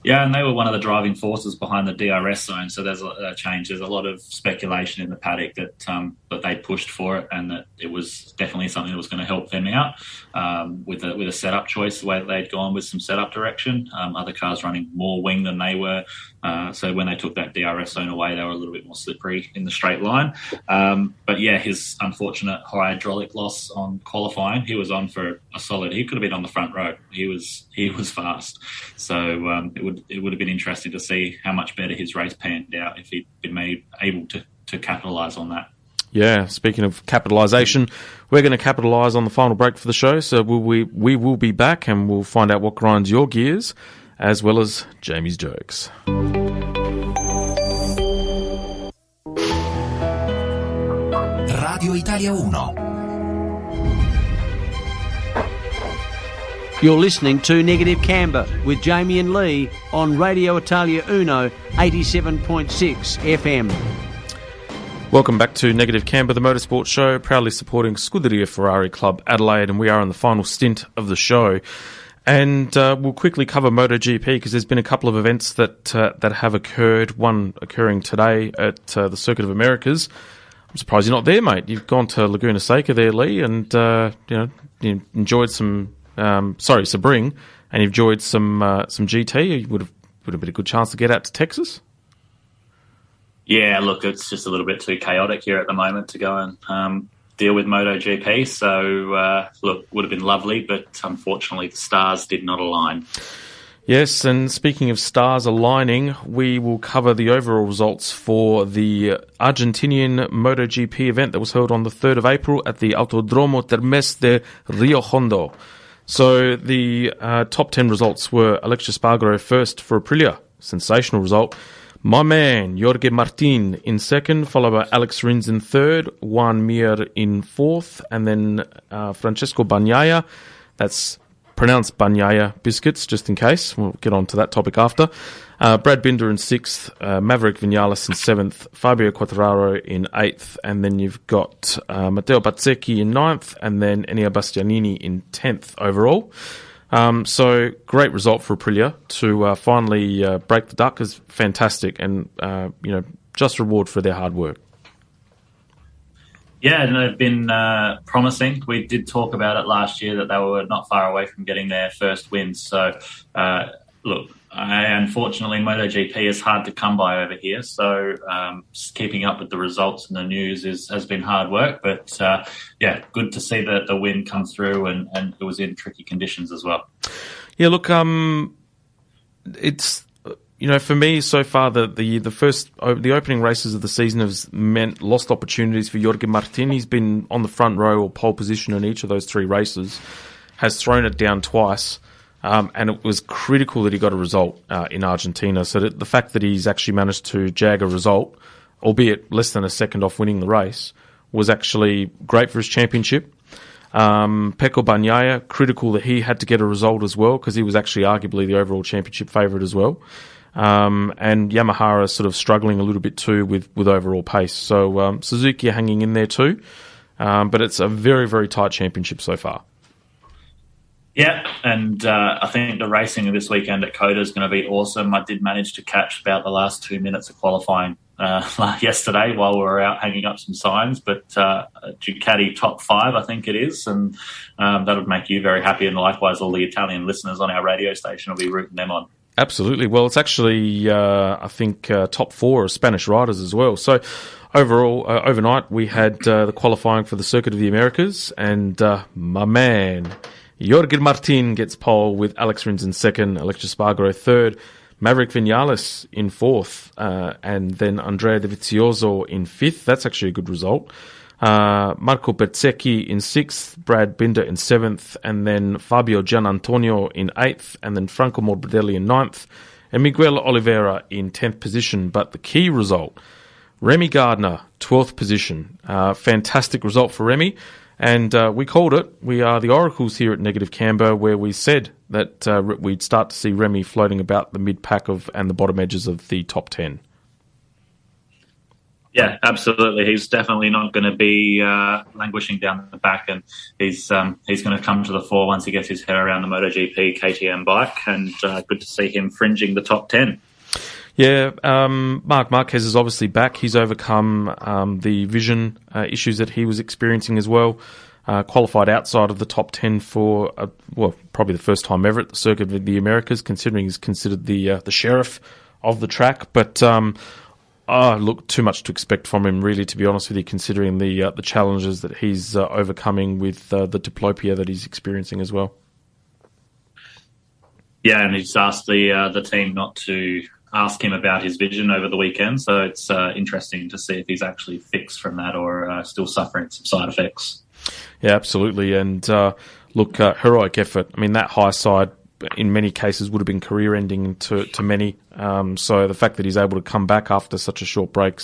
Yeah, and they were one of the driving forces behind the DRS zone, so there's a change. There's a lot of speculation in the paddock that they pushed for it, and that it was definitely something that was going to help them out with a setup choice, the way they'd gone with some setup direction. Other cars running more wing than they were, so when they took that DRS zone away, they were a little bit more slippery in the straight line. But yeah, his unfortunate hydraulic loss on qualifying, he was on for a solid. He could have been on the front row. He was fast, so it would have been interesting to see how much better his race panned out if he'd been able to capitalise on that. Yeah, speaking of capitalisation, we're going to capitalise on the final break for the show, so we will be back and we'll find out what grinds your gears, as well as Jamie's jokes. Radio Italia 1. You're listening to Negative Camber with Jamie and Lee on Radio Italia Uno 87.6 FM. Welcome back to Negative Camber, the motorsport show, proudly supporting Scuderia Ferrari Club Adelaide, and we are on the final stint of the show. And we'll quickly cover Motogp because there's been a couple of events that have occurred, one occurring today at the Circuit of Americas. I'm surprised you're not there, mate. You've gone to Laguna Seca there, Lee, and you enjoyed some Sebring, and you've enjoyed some GT. It would have been a good chance to get out to Texas. Yeah, look, it's just a little bit too chaotic here at the moment to go and deal with MotoGP. So, look, would have been lovely, but unfortunately the stars did not align. Yes, and speaking of stars aligning, we will cover the overall results for the Argentinian MotoGP event that was held on the 3rd of April at the Autodromo Termes de Rio Hondo. So the top 10 results were Aleix Espargaro first for Aprilia, sensational result. My man, Jorge Martin in second, followed by Alex Rins in third, Juan Mir in fourth, and then Francesco Bagnaia, that's pronounced Bagnaia Biscuits, just in case. We'll get on to that topic after. Brad Binder in sixth, Maverick Vinales in seventh, Fabio Quartararo in eighth, and then you've got Matteo Bazzecchi in ninth, and then Enea Bastianini in 10th overall. So great result for Aprilia to finally break the duck is fantastic, and just reward for their hard work. Yeah, and they've been promising. We did talk about it last year that they were not far away from getting their first wins. So, look, unfortunately, MotoGP is hard to come by over here. So, just keeping up with the results and the news has been hard work. But, good to see the win come through, and it was in tricky conditions as well. Yeah, look, it's... for me, so far, the opening races of the season has meant lost opportunities for Jorge Martin. He's been on the front row or pole position in each of those three races, has thrown it down twice, and it was critical that he got a result in Argentina. So the fact that he's actually managed to jag a result, albeit less than a second off winning the race, was actually great for his championship. Pecco Bagnaia, critical that he had to get a result as well, because he was actually arguably the overall championship favourite as well. And Yamaha are sort of struggling a little bit too with overall pace. So Suzuki are hanging in there too, but it's a very, very tight championship so far. Yeah, and I think the racing this weekend at Coda is going to be awesome. I did manage to catch about the last 2 minutes of qualifying yesterday while we were out hanging up some signs, but Ducati top 5, I think it is, and that would make you very happy, and likewise all the Italian listeners on our radio station will be rooting them on. Absolutely. Well, it's actually, I think, top 4 are Spanish riders as well. So overall, overnight, we had the qualifying for the Circuit of the Americas, and my man, Jorge Martin gets pole with Alex Rins in second, Aleix Espargaro third, Maverick Vinales in fourth, and then Andrea Dovizioso in fifth. That's actually a good result. Marco Bezzecchi in sixth, Brad Binder in seventh, and then Fabio Gianantonio in eighth, and then Franco Morbidelli in ninth, and Miguel Oliveira in 10th position. But the key result, Remy Gardner, 12th position. Fantastic result for Remy, and we called it. We are the oracles here at Negative Camber, where we said that we'd start to see Remy floating about the mid-pack and the bottom edges of the top 10. Yeah, absolutely. He's definitely not going to be languishing down the back, and he's going to come to the fore once he gets his head around the MotoGP KTM bike, and good to see him fringing the top 10. Yeah, Marc Marquez is obviously back. He's overcome the vision issues that he was experiencing as well. Qualified outside of the top 10 for, probably the first time ever at the Circuit of the Americas, considering he's considered the sheriff of the track. But look, too much to expect from him, really, to be honest with you, considering the challenges that he's overcoming with the diplopia that he's experiencing as well. Yeah, and he's asked the team not to ask him about his vision over the weekend, so it's interesting to see if he's actually fixed from that or still suffering some side effects. Yeah, absolutely. And look, heroic effort. I mean, that high side in many cases would have been career-ending to many. So the fact that he's able to come back after such a short break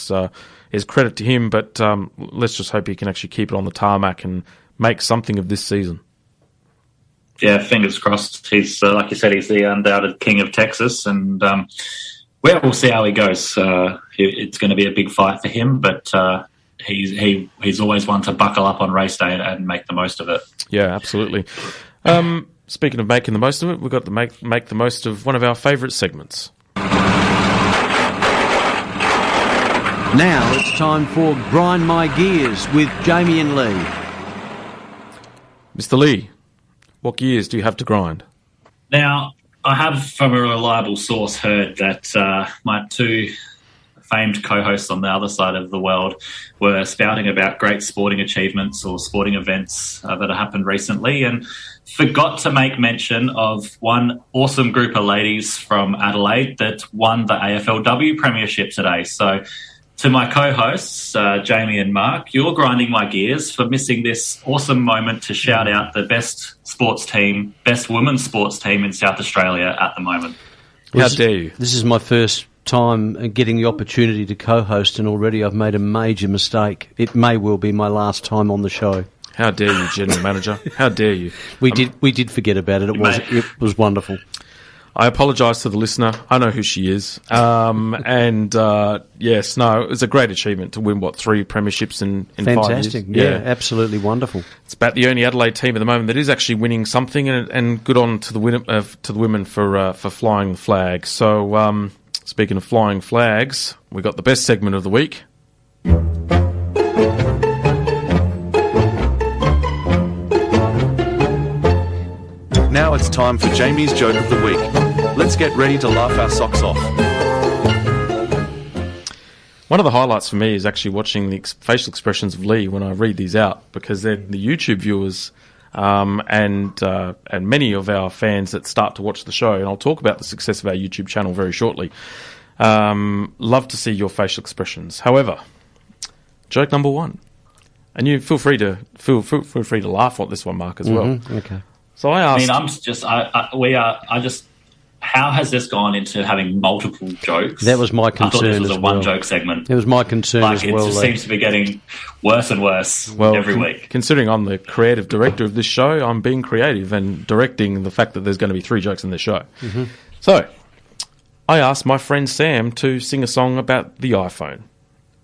is credit to him. But let's just hope he can actually keep it on the tarmac and make something of this season. Yeah, fingers crossed. He's like you said, he's the undoubted king of Texas, and we'll see how he goes. It's going to be a big fight for him, but he's always one to buckle up on race day and make the most of it. Yeah, absolutely. Speaking of making the most of it, we've got to make the most of one of our favourite segments. Now it's time for Grind My Gears with Jamie and Lee. Mr. Lee, what gears do you have to grind? Now, I have from a reliable source heard that my two famed co-hosts on the other side of the world were spouting about great sporting achievements or sporting events that have happened recently, and forgot to make mention of one awesome group of ladies from Adelaide that won the AFLW Premiership today. So to my co-hosts, Jamie and Mark, you're grinding my gears for missing this awesome moment to shout out the best women's sports team in South Australia at the moment. How dare you? This is my first time getting the opportunity to co-host, and already I've made a major mistake. It may well be my last time on the show. How dare you, General Manager? How dare you? We did forget about it. It was wonderful. I apologise to the listener. I know who she is. Yes, no, it was a great achievement to win, 3 premierships in 5 years? Fantastic. Yeah, absolutely wonderful. It's about the only Adelaide team at the moment that is actually winning something, and good on to the women for flying the flag. So, speaking of flying flags, we got the best segment of the week. Now it's time for Jamie's joke of the week. Let's get ready to laugh our socks off. One of the highlights for me is actually watching the facial expressions of Lee when I read these out, because they're the YouTube viewers and many of our fans that start to watch the show. And I'll talk about the success of our YouTube channel very shortly. Love to see your facial expressions. However, joke number 1, and you feel free to laugh at this one, Mark, as well. Okay. So I asked. How has this gone into having multiple jokes? That was my concern. I thought this was a well. one-joke segment. It was my concern as well. It just seems to be getting worse and worse every week. Considering I'm the creative director of this show, I'm being creative and directing the fact that there's going to be 3 jokes in this show. Mm-hmm. So, I asked my friend Sam to sing a song about the iPhone.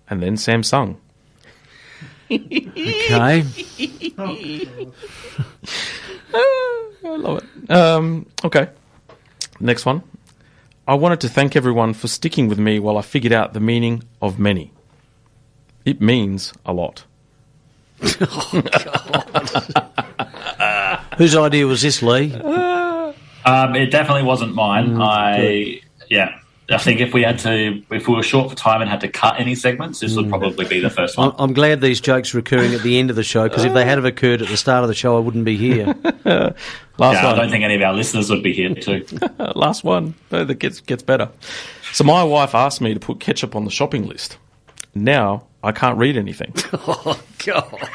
And then Sam sung. Okay. I love it. Okay. Next one. I wanted to thank everyone for sticking with me while I figured out the meaning of many. It means a lot. Oh, God. Whose idea was this, Lee? It definitely wasn't mine. I think if we were short for time and had to cut any segments, this would probably be the first one. I'm glad these jokes are occurring at the end of the show, because if they had have occurred at the start of the show, I wouldn't be here. Last one. I don't think any of our listeners would be here too. Last one. That gets better. So my wife asked me to put ketchup on the shopping list. Now I can't read anything. Oh, God.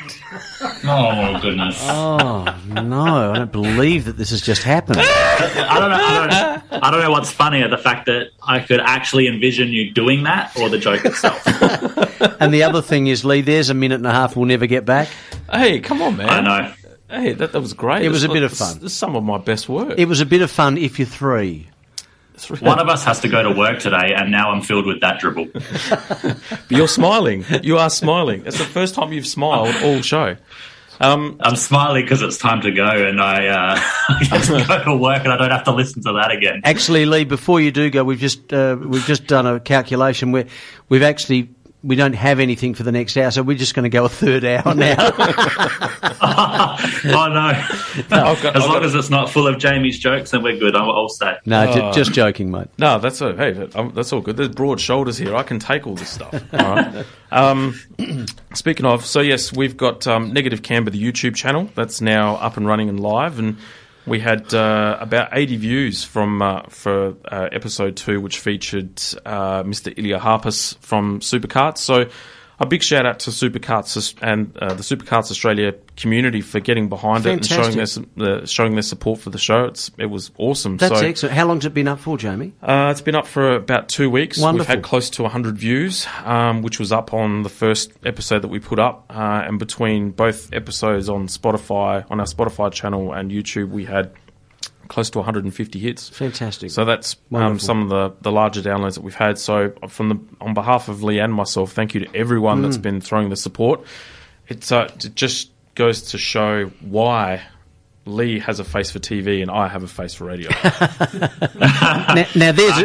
Oh, goodness. Oh, no. I don't believe that this has just happened. I don't know what's funnier, the fact that I could actually envision you doing that or the joke itself. And the other thing is, Lee, there's a minute and a half we'll never get back. Hey, come on, man. I know. Hey, that was great. It was a bit of fun. This is some of my best work. It was a bit of fun if you're 3. One of us has to go to work today, and now I'm filled with that dribble. But you're smiling. You are smiling. It's the first time you've smiled all show. I'm smiling because it's time to go, and I just go to work, and I don't have to listen to that again. Actually, Lee, before you do go, we've just done a calculation where we don't have anything for the next hour, so we're just going to go a third hour now. Oh, no. As long as it's not full of Jamie's jokes, then we're good. I'll stay. No, just joking, mate. No, that's all good. There's broad shoulders here. I can take all this stuff. All right. Speaking of, so yes, we've got Negative Camber, the YouTube channel. That's now up and running and live. And We had about 80 views for episode 2, which featured Mr. Ilya Harpus from Superkarts. So a big shout out to Superkarts and the Superkarts Australia community for getting behind Fantastic. it and showing their support for the show. It was awesome. That's excellent. How long's it been up for, Jamie? It's been up for about 2 weeks. Wonderful. We've had close to 100 views, which was up on the first episode that we put up. And between both episodes on Spotify, on our Spotify channel and YouTube, we had close to 150 hits. Fantastic. So that's some of the larger downloads that we've had. So on behalf of Lee and myself, thank you to everyone that's been throwing the support. It just goes to show why Lee has a face for TV and I have a face for radio. I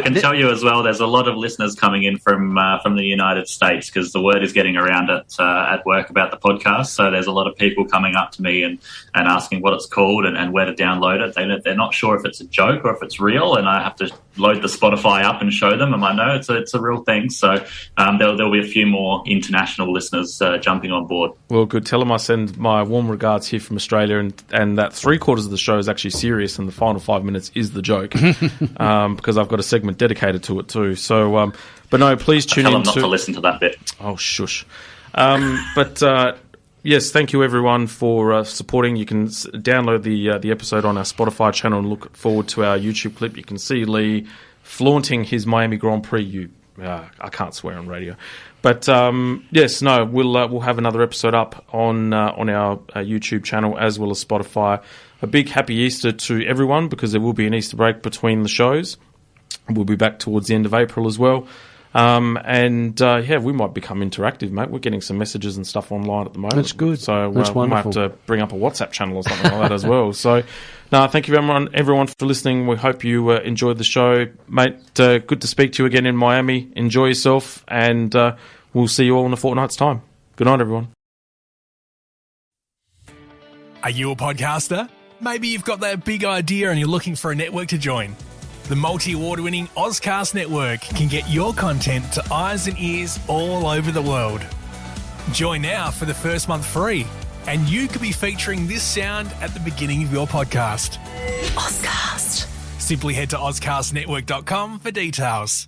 can tell you as well, there's a lot of listeners coming in from the United States because the word is getting around at work about the podcast. So there's a lot of people coming up to me and asking what it's called and where to download it. They're not sure if it's a joke or if it's real, and I have to load the Spotify up and show them. And I know it's a real thing. So there'll be a few more international listeners jumping on board. Well, good. Tell them I send my warm regards here from Australia, and that 3/4 of the show is actually serious, and the final 5 minutes is the joke, because I've got a segment dedicated to it too. So, but no, please tune in. Tell them not to listen to that bit. Oh, shush. Yes, thank you everyone for supporting. You can download the episode on our Spotify channel and look forward to our YouTube clip. You can see Lee flaunting his Miami Grand Prix. I can't swear on radio. But we'll have another episode up on our YouTube channel as well as Spotify. A big happy Easter to everyone, because there will be an Easter break between the shows. We'll be back towards the end of April as well. We might become interactive, mate. We're getting some messages and stuff online at the moment. That's good. So That's we might have to bring up a WhatsApp channel or something like that as well. So, thank you everyone for listening. We hope you enjoyed the show, mate. Good to speak to you again in Miami. Enjoy yourself, and we'll see you all in a fortnight's time. Good night, everyone. Are you a podcaster? Maybe you've got that big idea and you're looking for a network to join. The multi-award-winning Ozcast Network can get your content to eyes and ears all over the world. Join now for the first month free, and you could be featuring this sound at the beginning of your podcast. Ozcast. Simply head to ozcastnetwork.com for details.